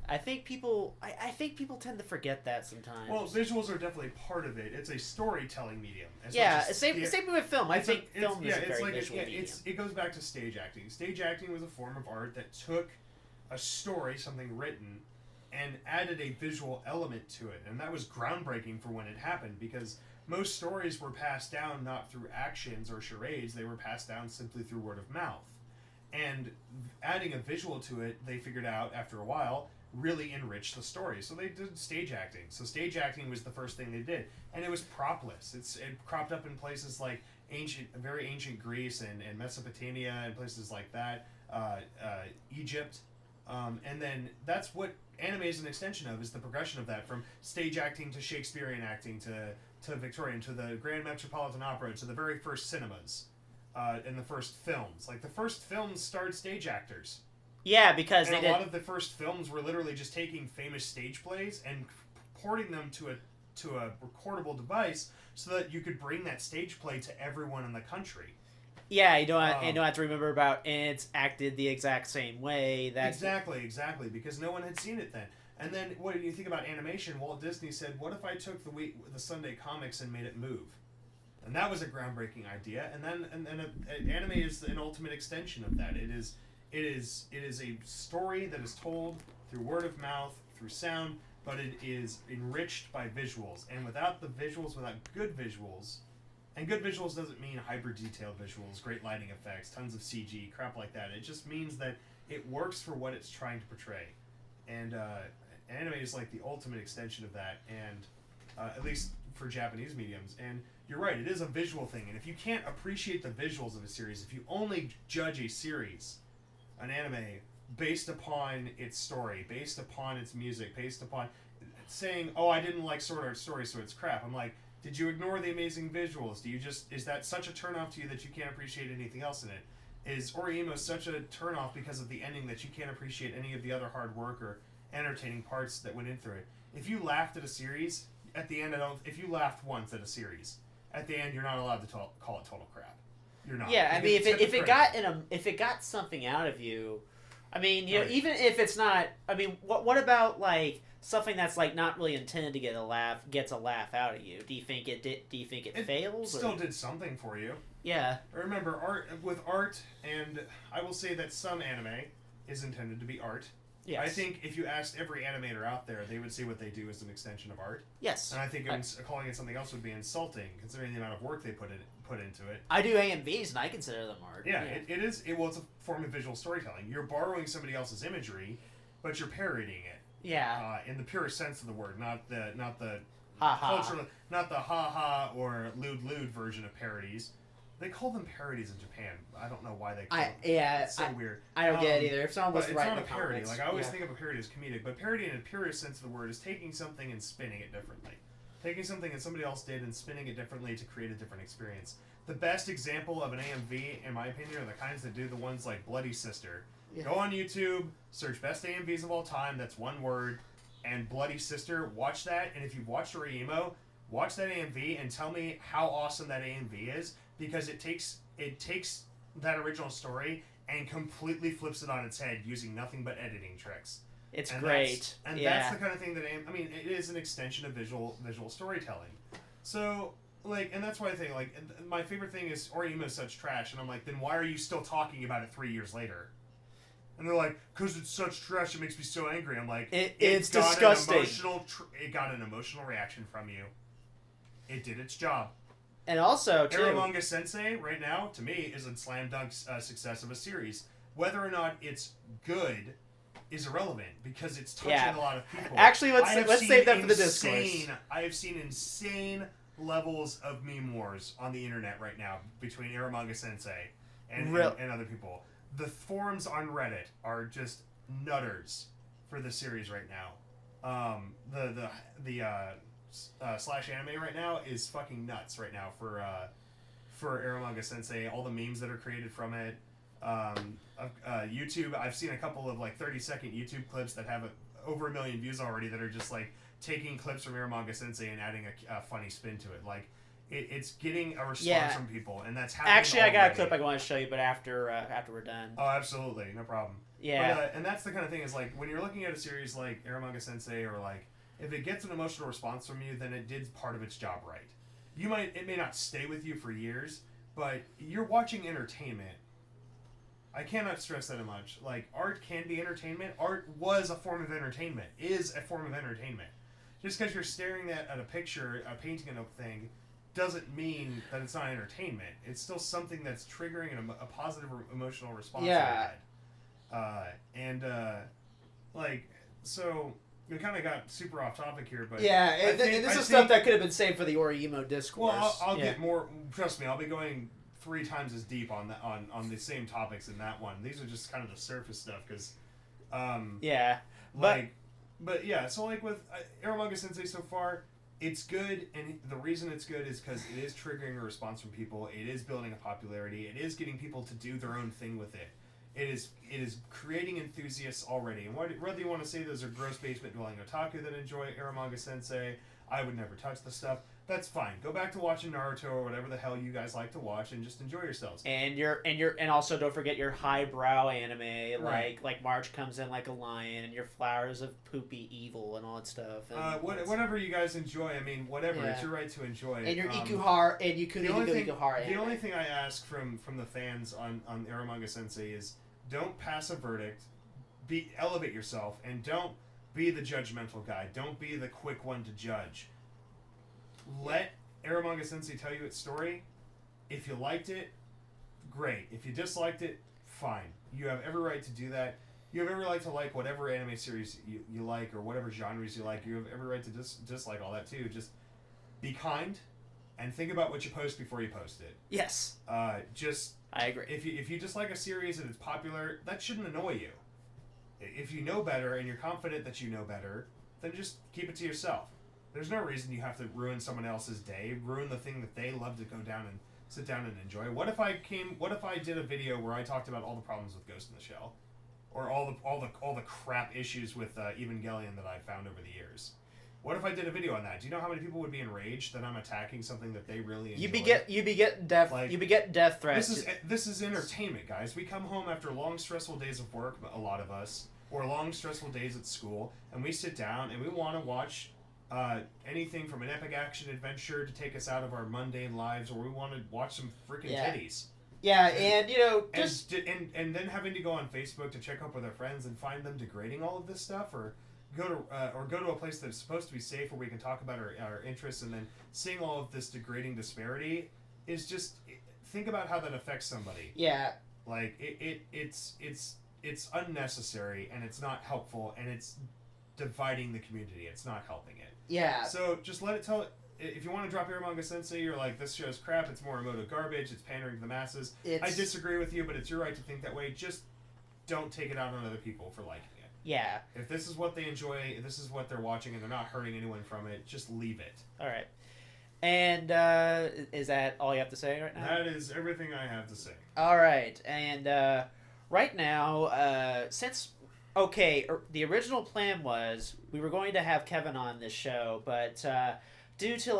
I think people tend to forget that sometimes. Well, visuals are definitely part of it. It's a storytelling medium. Yeah, same with film. I think film is a very like visual medium. It goes back to stage acting. Stage acting was a form of art that took a story, something written, and added a visual element to it. And that was groundbreaking for when it happened, because most stories were passed down not through actions or charades. They were passed down simply through word of mouth. And adding a visual to it, they figured out after a while, really enrich the story. So they did stage acting. So stage acting was the first thing they did, and it was propless. It cropped up in places like very ancient Greece and Mesopotamia and places like that, Egypt, and then that's what anime is an extension of, is the progression of that from stage acting to Shakespearean acting to Victorian to the Grand Metropolitan Opera to the very first cinemas, and the first films. Like the first films starred stage actors. Yeah, because and a lot of the first films were literally just taking famous stage plays and porting them to a recordable device so that you could bring that stage play to everyone in the country. Yeah, you don't have to remember about, and it's acted the exact same way. Exactly, because no one had seen it then. And then, what do you think about animation? Walt Disney said, "What if I took the Sunday comics and made it move?" And that was a groundbreaking idea. And then anime is an ultimate extension of that. It is a story that is told through word of mouth, through sound, but it is enriched by visuals. And without the visuals, without good visuals, and good visuals doesn't mean hyper detailed visuals, great lighting effects, tons of CG, crap like that. It just means that it works for what it's trying to portray. And anime is like the ultimate extension of that, and at least for Japanese mediums. And you're right, it is a visual thing. And if you can't appreciate the visuals of a series, if you only judge a series, an anime, based upon its story, based upon its music, based upon saying, "Oh, I didn't like Sword Art Story, so it's crap." I'm like, did you ignore the amazing visuals? Is that such a turnoff to you that you can't appreciate anything else in it? Is Orihime such a turnoff because of the ending that you can't appreciate any of the other hard work or entertaining parts that went in through it? If you laughed at a series, at the end, if you laughed once at a series, at the end, you're not allowed to call it total crap. You're not. Yeah, I mean, if it got something out of you, I mean, you know, even if it's not, I mean, what about like something that's like not really intended to gets a laugh out of you? Do you think it fails? It still did something for you. Yeah. Remember, art, and I will say that some anime is intended to be art. Yes. I think if you asked every animator out there, they would see what they do as an extension of art. Yes. And I think calling it something else would be insulting, considering the amount of work they put into it. I do AMVs, and I consider them art. Yeah, it is. It's a form of visual storytelling. You're borrowing somebody else's imagery, but you're parodying it. Yeah. In the purest sense of the word, not the ha-ha. cultural, not the ha-ha or lewd version of parodies. They call them parodies in Japan. I don't know why they call them. Yeah, it's so weird. I don't get it either. If someone was writing it's not a parody. Comments, like I always think of a parody as comedic, but parody in the purest sense of the word is taking something and spinning it differently. Taking something that somebody else did and spinning it differently to create a different experience. The best example of an AMV, in my opinion, are the kinds that do the ones like Bloody Sister. Yeah. Go on YouTube, search best AMVs of all time, that's one word, and Bloody Sister, watch that, and if you've watched Orihime, watch that AMV and tell me how awesome that AMV is, because it takes that original story and completely flips it on its head using nothing but editing tricks. It's great. That's the kind of thing that it is an extension of visual storytelling. So, like, and that's why I think, like, my favorite thing is Orihime is such trash, and I'm like, then why are you still talking about it 3 years later? And they're like, because it's such trash, it makes me so angry. I'm like, it's disgusting. It got an emotional reaction from you. It did its job. And also, too, Eromanga Sensei, right now, to me, is a slam dunk success of a series. Whether or not it's good is irrelevant, because it's touching a lot of people. Actually, let's save that for the discourse. I have seen insane levels of meme wars on the internet right now between Eromanga Sensei and other people. The forums on Reddit are just nutters for the series right now. The slash anime right now is fucking nuts right now for Eromanga Sensei, all the memes that are created from it. YouTube, I've seen a couple of like 30-second YouTube clips that have over 1 million views already that are just like taking clips from Eromanga Sensei and adding a funny spin to it. Like it's getting a response from people, and that's happening. Actually, I got a clip I want to show you, but after we're done. Oh, absolutely, no problem. Yeah, but, and that's the kind of thing is like when you're looking at a series like Eromanga Sensei, or like if it gets an emotional response from you, then it did part of its job right. It may not stay with you for years, but you're watching entertainment. I cannot stress that much. Like, art can be entertainment. Art was a form of entertainment. Is a form of entertainment. Just because you're staring at a picture, a painting of a thing, doesn't mean that it's not entertainment. It's still something that's triggering a positive emotional response. Yeah. So we kind of got super off topic here, but yeah, and this is stuff that could have been saved for the Orimo discourse. Well, I'll get more. Trust me, I'll be going 3 times as deep on the same topics in that one. These are just kind of the surface stuff because, but yeah. So like with Eromanga Sensei so far, it's good, and the reason it's good is because it is triggering a response from people. It is building a popularity. It is getting people to do their own thing with it. It is creating enthusiasts already. And whether you want to say those are gross basement dwelling otaku that enjoy Eromanga Sensei, I would never touch the stuff. That's fine. Go back to watching Naruto or whatever the hell you guys like to watch and just enjoy yourselves. And also don't forget your highbrow anime, like March comes in like a lion, and your flowers of poopy evil and all that stuff. And whatever you guys enjoy, I mean, whatever, it's your right to enjoy it. And your Ikuhara and Ikuhara anime. The only thing I ask from the fans on Eromanga Sensei is don't pass a verdict, elevate yourself, and don't be the judgmental guy. Don't be the quick one to judge. Let Eromanga Sensei tell you its story. If you liked it, great. If you disliked it, fine. You have every right to do that. You have every right to like whatever anime series you like, or whatever genres you like. You have every right to dislike all that too. Just be kind and think about what you post before you post it. Yes. I agree. If you dislike a series and it's popular, that shouldn't annoy you. If you know better and you're confident that you know better, then just keep it to yourself. There's no reason you have to ruin someone else's day, ruin the thing that they love to go down and sit down and enjoy. What if I did a video where I talked about all the problems with Ghost in the Shell, or all the crap issues with Evangelion that I've found over the years? What if I did a video on that? Do you know how many people would be enraged that I'm attacking something that they really enjoy? You be getting death threats. This is entertainment, guys. We come home after long, stressful days of work, a lot of us, or long, stressful days at school, and we sit down and we want to watch anything from an epic action adventure to take us out of our mundane lives, or we want to watch some freaking titties. Yeah, and then having to go on Facebook to check up with our friends and find them degrading all of this stuff, or go to a place that's supposed to be safe where we can talk about our interests, and then seeing all of this degrading disparity is just, think about how that affects somebody. Yeah. Like it's unnecessary, and it's not helpful, and it's dividing the community. It's not helping it. Yeah. So just let it tell it. If you want to drop Eromanga Sensei, you're like, this show's crap, it's more emotive garbage, it's pandering to the masses. I disagree with you, but it's your right to think that way. Just don't take it out on other people for liking it. Yeah. If this is what they enjoy, if this is what they're watching, and they're not hurting anyone from it, just leave it. All right. And is that all you have to say right now? That is everything I have to say. All right. And right now, the original plan was we were going to have Kevin on this show, but due to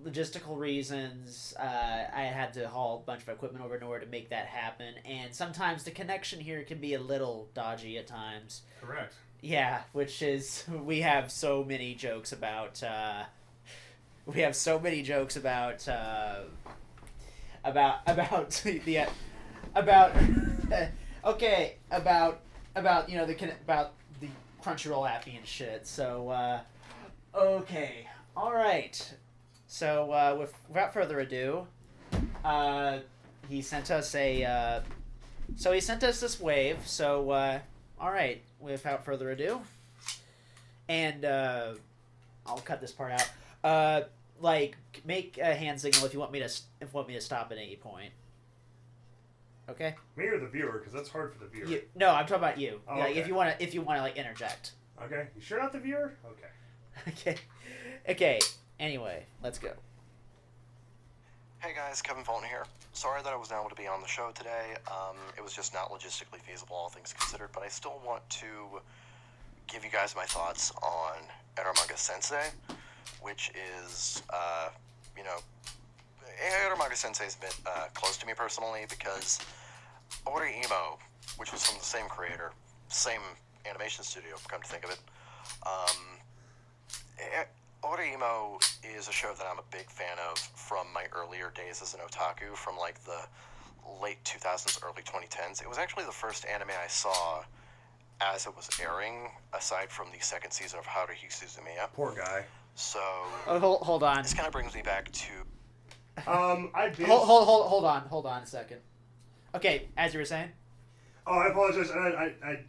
logistical reasons, I had to haul a bunch of equipment over in order to make that happen, and sometimes the connection here can be a little dodgy at times. Correct. Yeah, which is we have so many jokes about. About the Crunchyroll app and shit. So okay, all right. So without further ado, he sent us this wave. So all right, without further ado, and I'll cut this part out. Make a hand signal if you want me to stop at any point. Okay. Me or the viewer, because that's hard for the viewer. No, I'm talking about you. Oh, okay. If you want to interject. Okay. You sure not the viewer? Okay. Okay. Anyway, let's go. Hey guys, Kevin Fulton here. Sorry that I was not able to be on the show today. It was just not logistically feasible, all things considered, but I still want to give you guys my thoughts on Eromanga Sensei, which is, Eromanga Sensei is a bit close to me personally because Imo, which was from the same creator, same animation studio, come to think of it, Imo is a show that I'm a big fan of from my earlier days as an otaku, from like the late 2000s, early 2010s. It was actually the first anime I saw as it was airing, aside from the second season of Haruhi Suzumiya. Poor guy. So... hold on. This kind of brings me back to... Hold on a second. Okay, as you were saying? Oh, I apologize.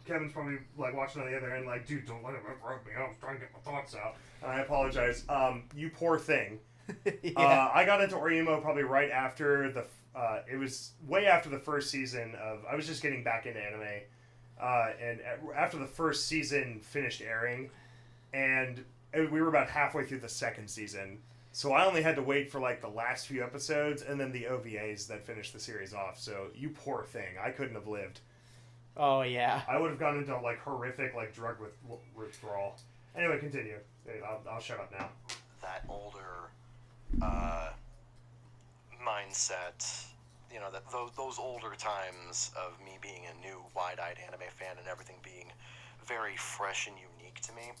Kevin's probably like watching on the other end, like, dude, don't let him interrupt me. I was trying to get my thoughts out. And I apologize. You poor thing. Yeah. I got into Orimo probably right after it was way after the first season of. I was just getting back into anime, and after the first season finished airing, and we were about halfway through the second season. So I only had to wait for like the last few episodes and then the OVAs that finished the series off. So you poor thing. I couldn't have lived. Oh, yeah. I would have gone into like horrific like drug withdrawal. Anyway, continue. I'll shut up now. That older mindset, you know, that those older times of me being a new wide-eyed anime fan and everything being very fresh and unique to me.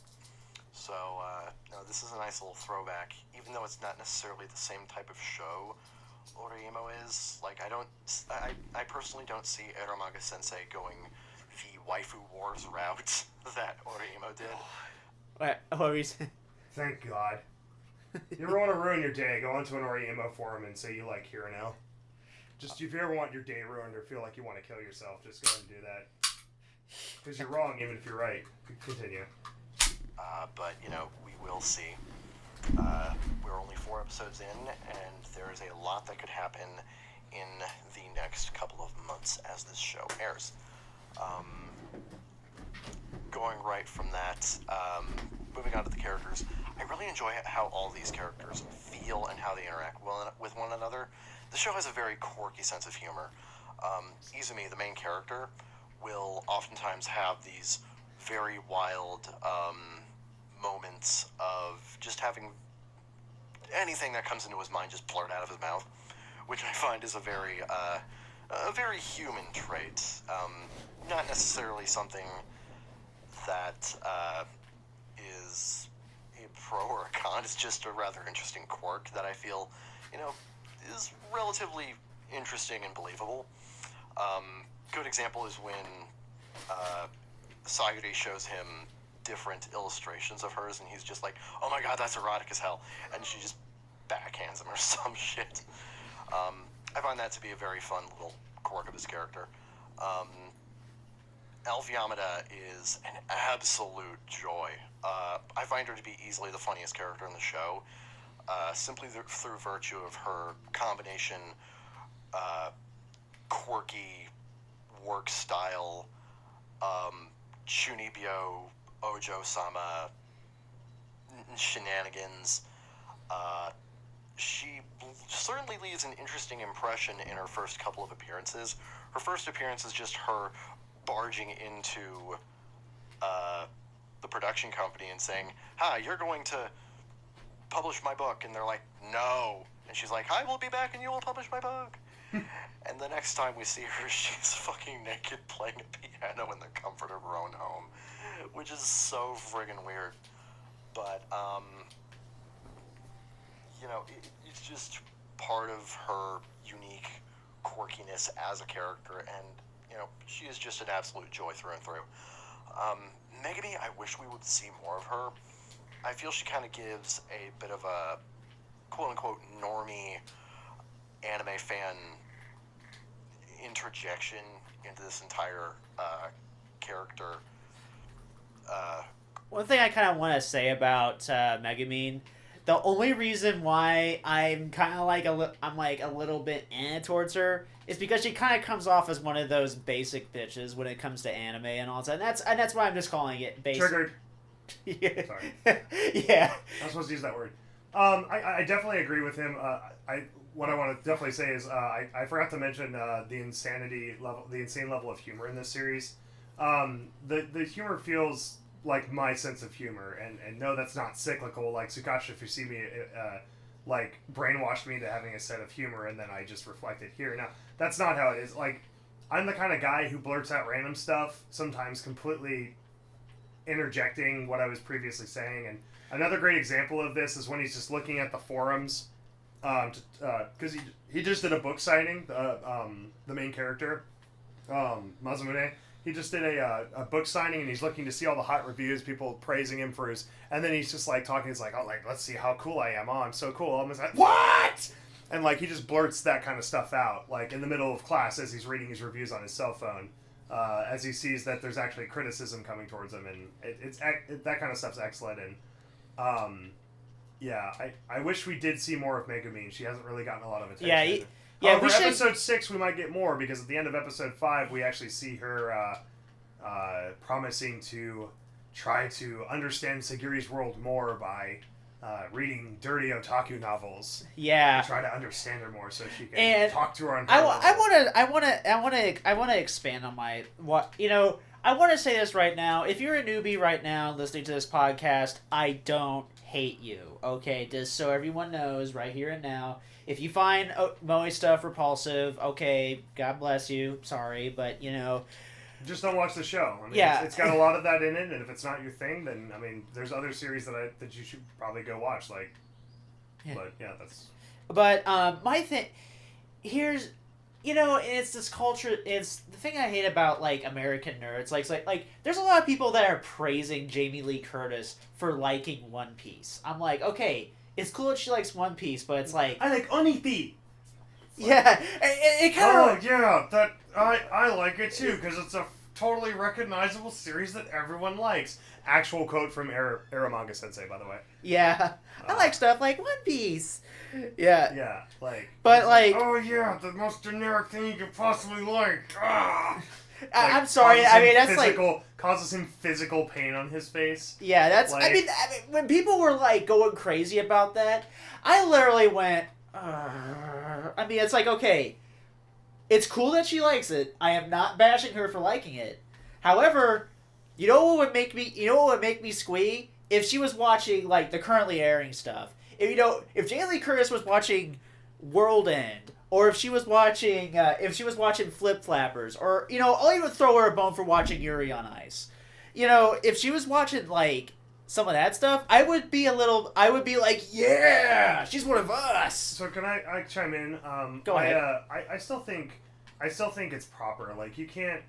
So, this is a nice little throwback, even though it's not necessarily the same type of show Orimo is. Like, I personally don't see Eromanga Sensei going the waifu wars route that Orimo did. What were you saying? Thank God. You ever want to ruin your day, go onto an Orimo forum and say you like Hirano. Just, if you ever want your day ruined or feel like you want to kill yourself, just go ahead and do that. Because you're wrong, even if you're right. Continue. But, you know, we will see. We're only 4 episodes in, and there is a lot that could happen in the next couple of months as this show airs. Going right from that, moving on to the characters, I really enjoy how all these characters feel and how they interact with one another. The show has a very quirky sense of humor. Izumi, the main character, will oftentimes have these very wild moments of just having anything that comes into his mind just blurt out of his mouth, which I find is a very human trait. Not necessarily something that is a pro or a con. It's just a rather interesting quirk that I feel, you know, is relatively interesting and believable. Good example is when Sayuri shows him different illustrations of hers, and he's just like, oh my god, that's erotic as hell, and she just backhands him or some shit. I find that to be a very fun little quirk of his character. Elf Yamada is an absolute joy. I find her to be easily the funniest character in the show, simply through virtue of her combination quirky work style, Chunibyo, Ojo-sama shenanigans. She certainly leaves an interesting impression in her first couple of appearances. Her first appearance is just her barging into the production company and saying, hi, you're going to publish my book. And they're like, no. And she's like, I will be back and you will publish my book. And the next time we see her, she's fucking naked playing a piano in the comfort of her own home, which is so friggin' weird. But, you know, it's just part of her unique quirkiness as a character, and, you know, she is just an absolute joy through and through. Megami, I wish we would see more of her. I feel she kind of gives a bit of a quote-unquote normie anime fan interjection into this entire character. One thing I kind of want to say about Megumin, the only reason why I'm kind of like a little bit towards her is because she kind of comes off as one of those basic bitches when it comes to anime and all that. And that's why I'm just calling it basic. Triggered. Yeah. Sorry. Yeah. I'm supposed to use that word. I definitely agree with him. what I want to definitely say is I forgot to mention the insane level of humor in this series. The humor feels like my sense of humor, and no, that's not cyclical. Like Tsukasha Fushimi, like brainwashed me into having a set of humor, and then I just reflect it here. Now that's not how it is. Like I'm the kind of guy who blurts out random stuff, sometimes completely interjecting what I was previously saying. And another great example of this is when he's just looking at the forums, because he just did a book signing. The main character, Mazumune. He just did a book signing, and he's looking to see all the hot reviews, people praising him for his. And then he's just like talking. He's like, "Oh, like let's see how cool I am. Oh, I'm so cool." I'm just like, "What?" And like he just blurts that kind of stuff out, like in the middle of class as he's reading his reviews on his cell phone, as he sees that there's actually criticism coming towards him, and that kind of stuff's excellent. And yeah, I wish we did see more of Megumi. She hasn't really gotten a lot of attention. Yeah, for episode 6 we might get more, because at the end of episode 5 we actually see her promising to try to understand Sagiri's world more by reading dirty otaku novels. Yeah, try to understand her more so she can talk to her on. I want to expand on I want to say this right now. If you're a newbie right now listening to this podcast, I don't hate you. Okay, just so everyone knows, right here and now. If you find moe stuff repulsive, okay, God bless you. Sorry, but just don't watch the show. I mean, yeah, it's got a lot of that in it, and if it's not your thing, then I mean, there's other series that you should probably go watch. Like, yeah. But yeah, that's. But my thing here's, it's this culture. It's the thing I hate about like American nerds. Like there's a lot of people that are praising Jamie Lee Curtis for liking One Piece. I'm like, okay. It's cool that she likes One Piece, but it's like I like Onipi. Yeah, it kind of. Oh yeah, that I like it too because it's a totally recognizable series that everyone likes. Actual quote from Eromanga Sensei, by the way. Yeah, I like stuff like One Piece. Yeah. Yeah, like. But like. Oh yeah, the most generic thing you could possibly like. Ah. I'm sorry. I mean, that's causes him physical pain on his face. Yeah, that's. Like, I mean, when people were like going crazy about that, I literally went. I mean, it's like, okay, it's cool that she likes it. I am not bashing her for liking it. However, you know what would make me squee if she was watching like the currently airing stuff. If Jamie Lee Curtis was watching World End. Or if she was watching Flip Flappers, or I'll even throw her a bone for watching Yuri on Ice. If she was watching like some of that stuff, I would be like, yeah, she's one of us. So can I chime in? Go ahead. I still think it's proper. Like you can't.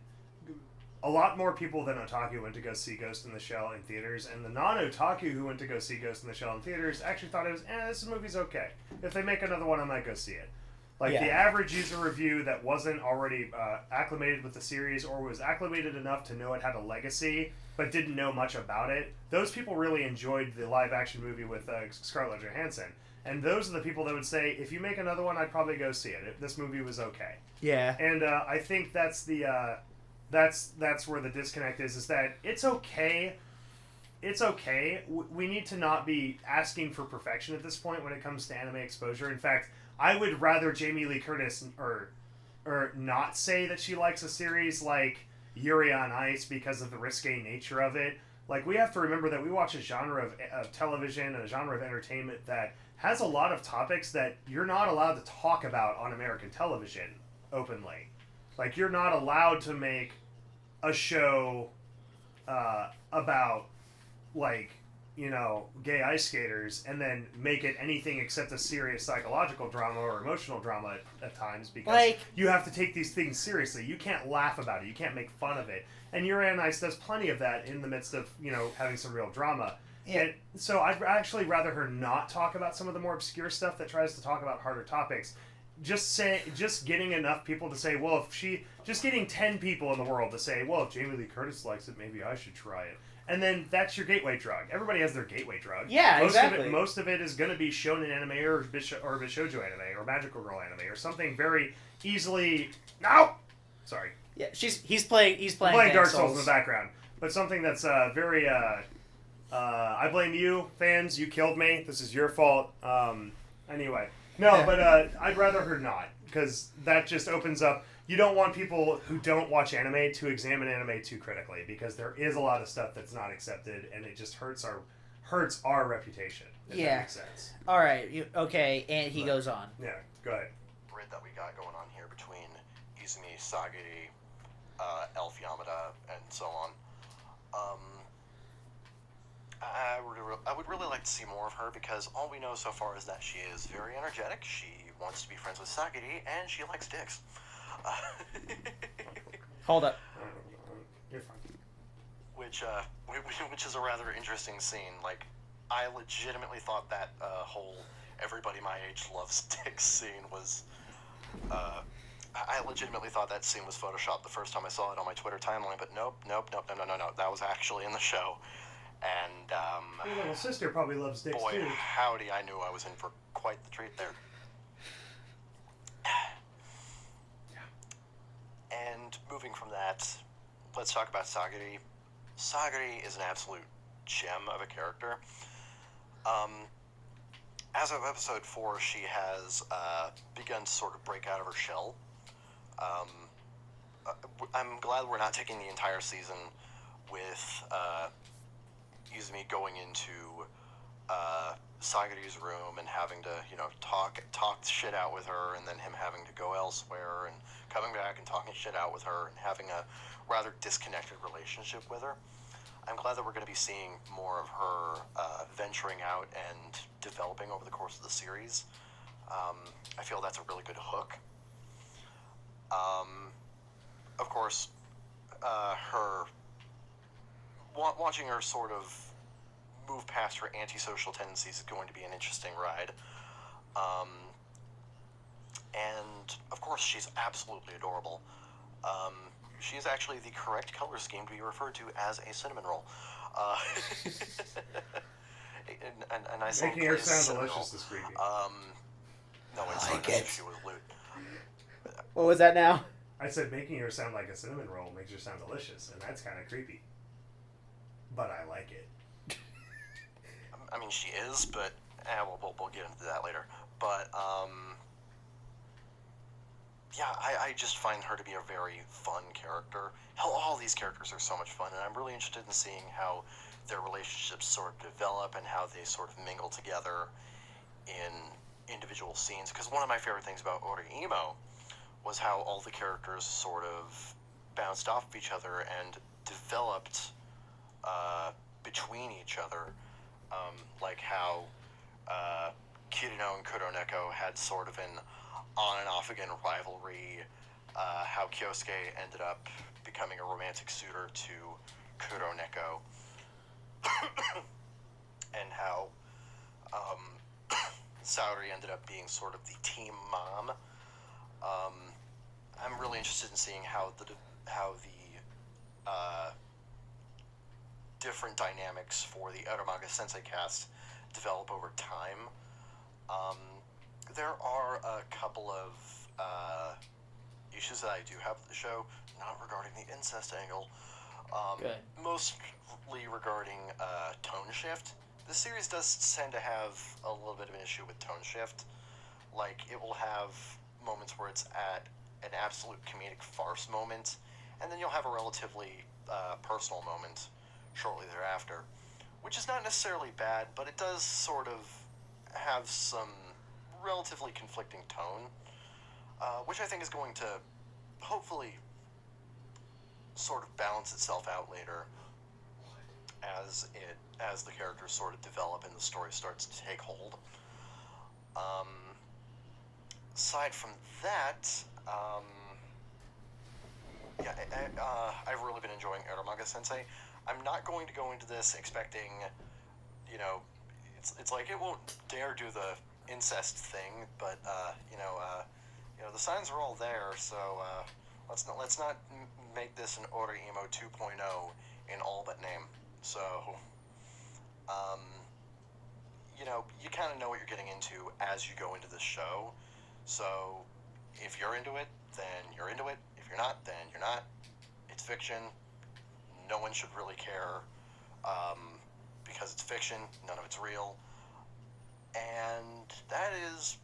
A lot more people than otaku went to go see Ghost in the Shell in theaters, and the non-otaku who went to go see Ghost in the Shell in theaters actually thought it was, this movie's okay. If they make another one, I might go see it. Like, the average user review that wasn't already acclimated with the series or was acclimated enough to know it had a legacy but didn't know much about it, those people really enjoyed the live-action movie with Scarlett Johansson. And those are the people that would say, if you make another one, I'd probably go see it. This movie was okay. Yeah. And I think that's that's where the disconnect is that it's okay. It's okay. We need to not be asking for perfection at this point when it comes to anime exposure. In fact, I would rather Jamie Lee Curtis or not say that she likes a series like Yuri on Ice because of the risque nature of it. Like, we have to remember that we watch a genre of television and a genre of entertainment that has a lot of topics that you're not allowed to talk about on American television openly. Like, you're not allowed to make a show about, like, gay ice skaters and then make it anything except a serious psychological drama or emotional drama at times, because you have to take these things seriously. You can't laugh about it. You can't make fun of it. And Yuri on Ice does plenty of that in the midst of, having some real drama. Yeah. And so I'd actually rather her not talk about some of the more obscure stuff that tries to talk about harder topics. Just getting enough people to say, just getting 10 people in the world to say, well, if Jamie Lee Curtis likes it, maybe I should try it. And then that's your gateway drug. Everybody has their gateway drug. Yeah, exactly. Most of it is going to be shonen anime or Bishoujo anime or Magical Girl anime or something very easily. No, sorry. Yeah, he's playing Dark Souls in the background, but something that's very. I blame you, fans. You killed me. This is your fault. Anyway. No, but I'd rather her not, because that just opens up. You don't want people who don't watch anime to examine anime too critically, because there is a lot of stuff that's not accepted, and it just hurts our reputation. If that makes sense. All right. Okay, and he goes on. Yeah, go ahead. Grid that we got going on here between Izumi, Sagiri, Elf Yamada, and so on. I would really like to see more of her, because all we know so far is that she is very energetic, she wants to be friends with Sagiri, and she likes dicks. Hold up. You're fine. Which is a rather interesting scene. Like, I legitimately thought that whole everybody my age loves dicks scene was... I legitimately thought that scene was photoshopped the first time I saw it on my Twitter timeline, but nope. That was actually in the show. And, Your little sister probably loves dicks boy, too. howdy, I knew I was in for quite the treat there. And moving from that, let's talk about Sagiri. Sagiri is an absolute gem of a character. As of episode 4, she has begun to sort of break out of her shell. I'm glad we're not taking the entire season with Izumi going into Sagiri's room and having to, talk shit out with her, and then him having to go elsewhere and coming back and talking shit out with her and having a rather disconnected relationship with her. I'm glad that we're going to be seeing more of her venturing out and developing over the course of the series. I feel that's a really good hook. Of course, watching her sort of move past her antisocial tendencies is going to be an interesting ride. And, of course, she's absolutely adorable. She is actually the correct color scheme to be referred to as a cinnamon roll. And I Making her sound delicious is creepy. No, it's not as if she was loot. What was that now? I said making her sound like a cinnamon roll makes her sound delicious, and that's kind of creepy. But I like it. I mean, she is, but we'll get into that later. But yeah, I just find her to be a very fun character. Hell, all these characters are so much fun, and I'm really interested in seeing how their relationships sort of develop and how they sort of mingle together in individual scenes. Because one of my favorite things about Imo was how all the characters sort of bounced off of each other and developed between each other. Like how Kirino and Kuroneko had sort of an on and off again rivalry, how Kyosuke ended up becoming a romantic suitor to Kuroneko, and how Saori ended up being sort of the team mom. I'm really interested in seeing how the different dynamics for the Eromanga Sensei cast develop over time. There are a couple of issues that I do have with the show, not regarding the incest angle, mostly regarding tone shift. This series does tend to have a little bit of an issue with tone shift. Like, it will have moments where it's at an absolute comedic farce moment, and then you'll have a relatively personal moment shortly thereafter, which is not necessarily bad, but it does sort of have some relatively conflicting tone, which I think is going to hopefully sort of balance itself out later as the characters sort of develop and the story starts to take hold. Aside from that, I've really been enjoying Eromanga Sensei. I'm not going to go into this expecting, it's like it won't dare do the incest thing, but the signs are all there. So let's not make this an Imo 2.0 in all but name. So you kind of know what you're getting into as you go into the show. So if you're into it, then you're into it. If you're not, then you're not. It's fiction. No one should really care because it's fiction. None of it's real. And that is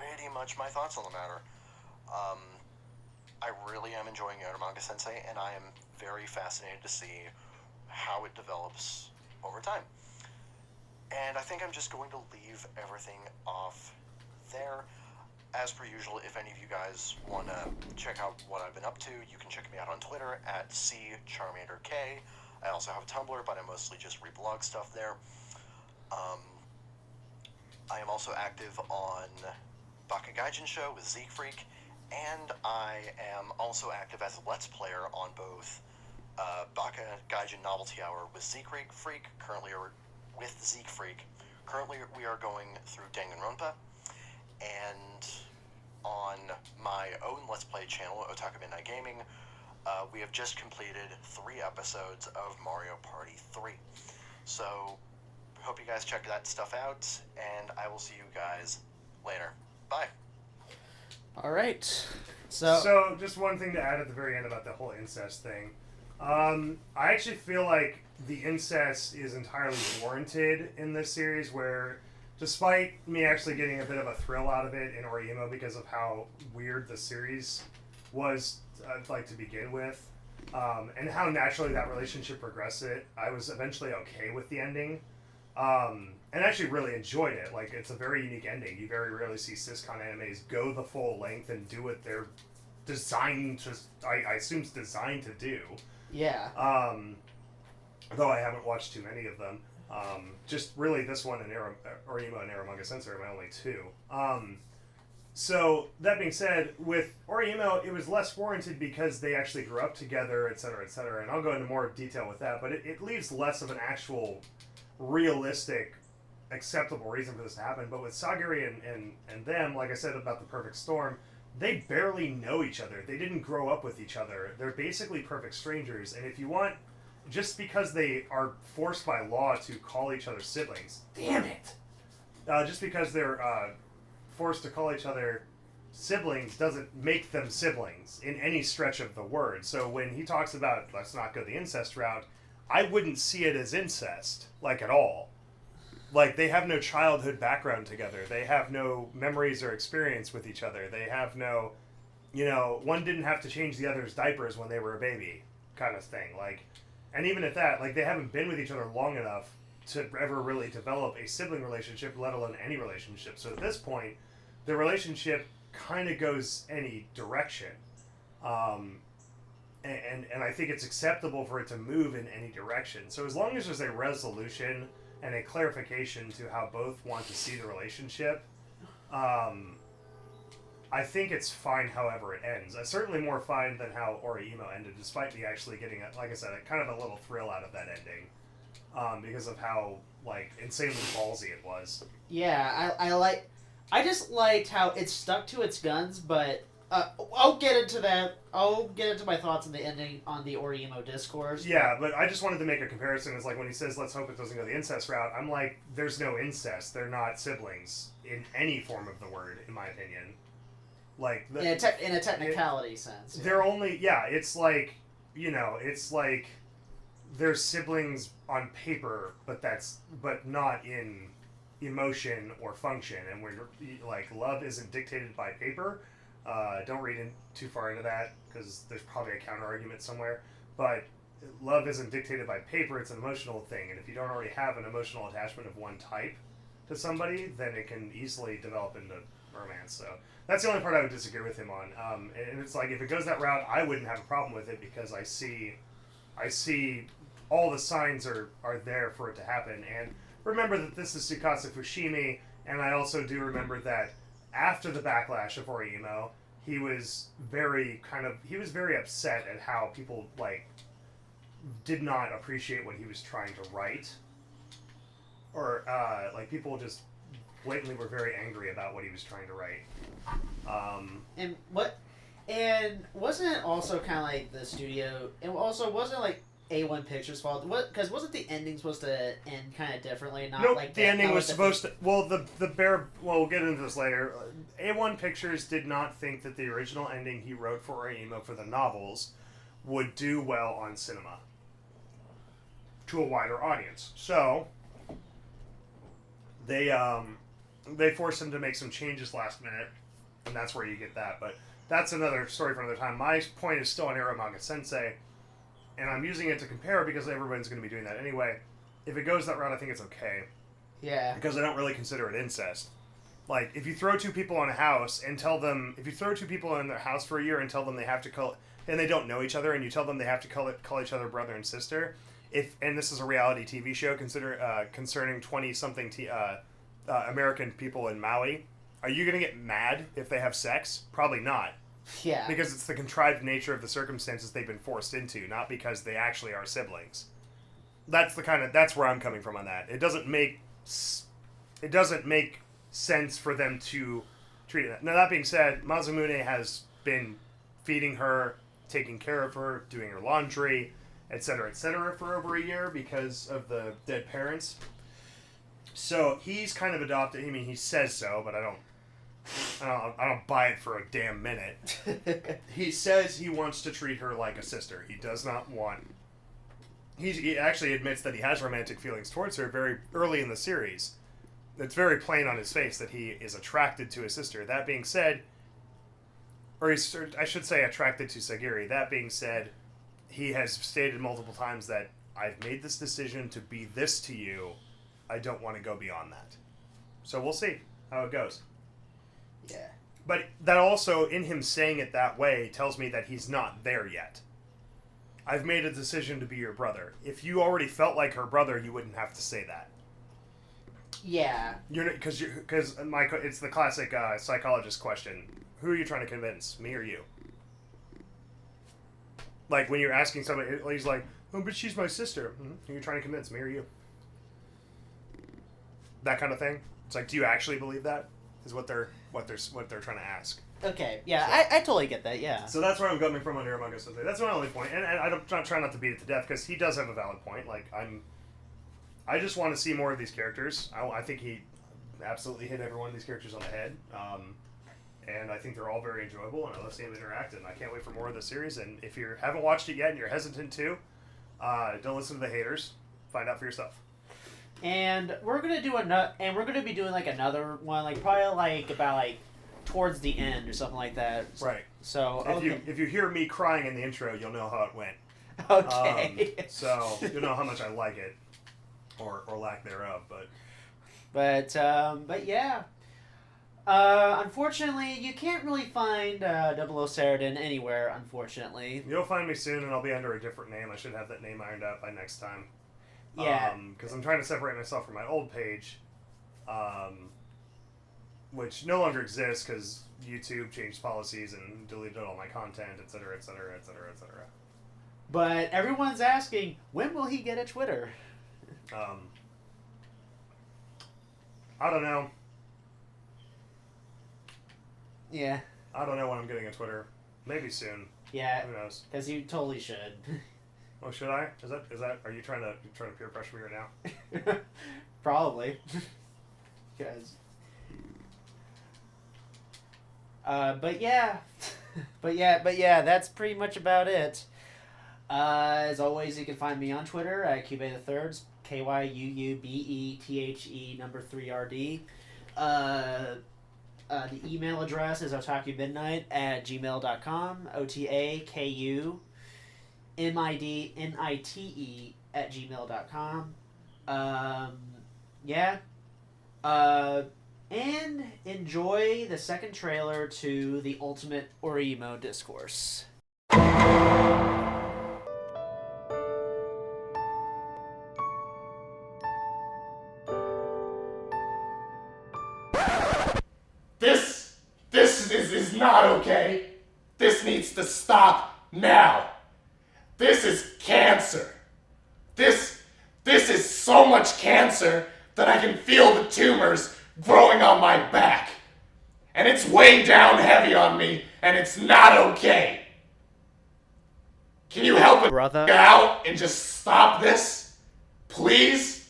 pretty much my thoughts on the matter. I really am enjoying Eromanga Sensei, and I am very fascinated to see how it develops over time. And I think I'm just going to leave everything off there. As per usual, if any of you guys want to check out what I've been up to, you can check me out on Twitter at CCharmaderK. I also have a Tumblr, but I mostly just reblog stuff there. I am also active on Baka Gaijin Show with Zeke Freak, and I am also active as a Let's Player on both Baka Gaijin Novelty Hour with Zeke Freak, currently with Zeke Freak. Currently we are going through Danganronpa, and on my own Let's Play channel, Otaku Midnight Gaming, we have just completed 3 episodes of Mario Party 3. So, hope you guys check that stuff out, and I will see you guys later. Bye. All right. So, So, just one thing to add at the very end about the whole incest thing. I actually feel like the incest is entirely warranted in this series, where despite me actually getting a bit of a thrill out of it in Orimo because of how weird the series was, like, to begin with, and how naturally that relationship progressed, I was eventually okay with the ending, and actually really enjoyed it. Like, it's a very unique ending. You very rarely see Syscon animes go the full length and do what they're designed to, I assume, designed to do. yeah. Though I haven't watched too many of them. Just really this one and Orimo and Eromanga Sensei are my only 2. So, that being said, with Orimo, it was less warranted because they actually grew up together, etc., etc., and I'll go into more detail with that, but it leaves less of an actual realistic, acceptable reason for this to happen. But with Sagiri and them, like I said about the Perfect Storm, they barely know each other. They didn't grow up with each other. They're basically perfect strangers, and if you want, just because they are forced by law to call each other siblings, damn it! Just because they're forced to call each other siblings doesn't make them siblings in any stretch of the word. So when he talks about, let's not go the incest route, I wouldn't see it as incest, like, at all. Like, they have no childhood background together. They have no memories or experience with each other. They have no, one didn't have to change the other's diapers when they were a baby, kind of thing. Like, and even at that, like, they haven't been with each other long enough to ever really develop a sibling relationship, let alone any relationship. So at this point, the relationship kind of goes any direction. And I think it's acceptable for it to move in any direction. So as long as there's a resolution and a clarification to how both want to see the relationship, I think it's fine however it ends. Certainly more fine than how Orimo ended, despite me actually getting, like I said, kind of a little thrill out of that ending. Because of how, like, insanely ballsy it was. Yeah, I just liked how it stuck to its guns, but I'll get into that. I'll get into my thoughts on the ending on the Orimo discourse. Yeah, but I just wanted to make a comparison. It's like when he says, let's hope it doesn't go the incest route, I'm like, there's no incest. They're not siblings in any form of the word, in my opinion. Like, in a technicality sense. They're only, it's like, it's like they're siblings on paper, but not in emotion or function. And we're like, love isn't dictated by paper. Don't read too far into that, because there's probably a counter argument somewhere. But love isn't dictated by paper; it's an emotional thing. And if you don't already have an emotional attachment of one type to somebody, then it can easily develop into romance. So that's the only part I would disagree with him on. And it's like, if it goes that route, I wouldn't have a problem with it, because I see all the signs are there for it to happen. And remember that this is Tsukasa Fushimi, and I also do remember that after the backlash of Orimo, he was very upset at how people, like, did not appreciate what he was trying to write. Or, like, people just blatantly were very angry about what he was trying to write. And wasn't it also kind of like the studio, and also wasn't it like A1 Pictures' fault? Because wasn't the ending supposed to end kind of differently? Nope, the ending was supposed to... Well, we'll get into this later. A1 Pictures did not think that the original ending he wrote for Orimo for the novels would do well on cinema to a wider audience. So, they they forced him to make some changes last minute, and that's where you get that. But that's another story for another time. My point is still on Eromanga Sensei, and I'm using it to compare because everyone's going to be doing that anyway. If it goes that route, I think it's okay. Yeah. Because I don't really consider it incest. Like, if you throw two people in a house and tell them... If you throw two people in their house for a year and tell them they have to call... And they don't know each other, and you tell them they have to call each other brother and sister... And this is a reality TV show concerning 20-something American people in Maui. Are you going to get mad if they have sex? Probably not. Yeah. Because it's the contrived nature of the circumstances they've been forced into, not because they actually are siblings. That's where I'm coming from on that. It doesn't make sense for them to treat it. Now, that being said, Mazumune has been feeding her, taking care of her, doing her laundry, etc., for over a year because of the dead parents. So he's kind of adopted. I mean, he says so, but I don't buy it for a damn minute. He says he wants to treat her like a sister. He does not want. He actually admits that he has romantic feelings towards her very early in the series. It's very plain on his face that he is attracted to his sister. That being said, I should say attracted to Sagiri. That being said, he has stated multiple times that I've made this decision to be this to you. I don't want to go beyond that. So we'll see how it goes. Yeah. But that also, in him saying it that way, tells me that he's not there yet. I've made a decision to be your brother. If you already felt like her brother, you wouldn't have to say that. Yeah. Because it's the classic psychologist question. Who are you trying to convince, me or you? Like, when you're asking somebody, he's like, oh, but she's my sister. Mm-hmm. Who are you trying to convince, me or you? That kind of thing. It's like, do you actually believe that? Is what they're trying to ask. Okay, yeah, so, I totally get that, yeah. So that's where I'm coming from on Eromanga Sensei. That's my only point. And I'm not trying not to beat it to death, because he does have a valid point. Like, I just want to see more of these characters. I think he absolutely hit every one of these characters on the head. And I think they're all very enjoyable, and I love seeing them interact, and I can't wait for more of the series. And if you haven't watched it yet and you're hesitant to, don't listen to the haters. Find out for yourself. And we're gonna do be doing like another one, like probably like about like towards the end or something like that. Right. So if you hear me crying in the intro, you'll know how it went. Okay. So you'll know how much I like it, or lack thereof. But yeah. Unfortunately, you can't really find DoubleoSerodin anywhere, unfortunately. You'll find me soon, and I'll be under a different name. I should have that name ironed out by next time. Yeah. Because I'm trying to separate myself from my old page, which no longer exists because YouTube changed policies and deleted all my content, etc., etc., etc., etc. But everyone's asking, when will he get a Twitter? I don't know. Yeah. I don't know when I'm getting a Twitter. Maybe soon. Yeah. Who knows? Because you totally should. Oh, should I? Is that? Are you trying to peer pressure me right now? Probably. Because. But yeah, that's pretty much about it. As always, you can find me on Twitter at Cube3rd, KYUUBETHE 3RD. The email address is otakumidnight@gmail.com, OTAKUMIDNITE@gmail.com. Yeah. And enjoy the second trailer to the Ultimate Orimo Discourse. This is not okay. This needs to stop now. This is cancer. This is so much cancer that I can feel the tumors growing on my back. And it's way down heavy on me, and it's not okay. Can you help it Brother. out and just stop this? Please?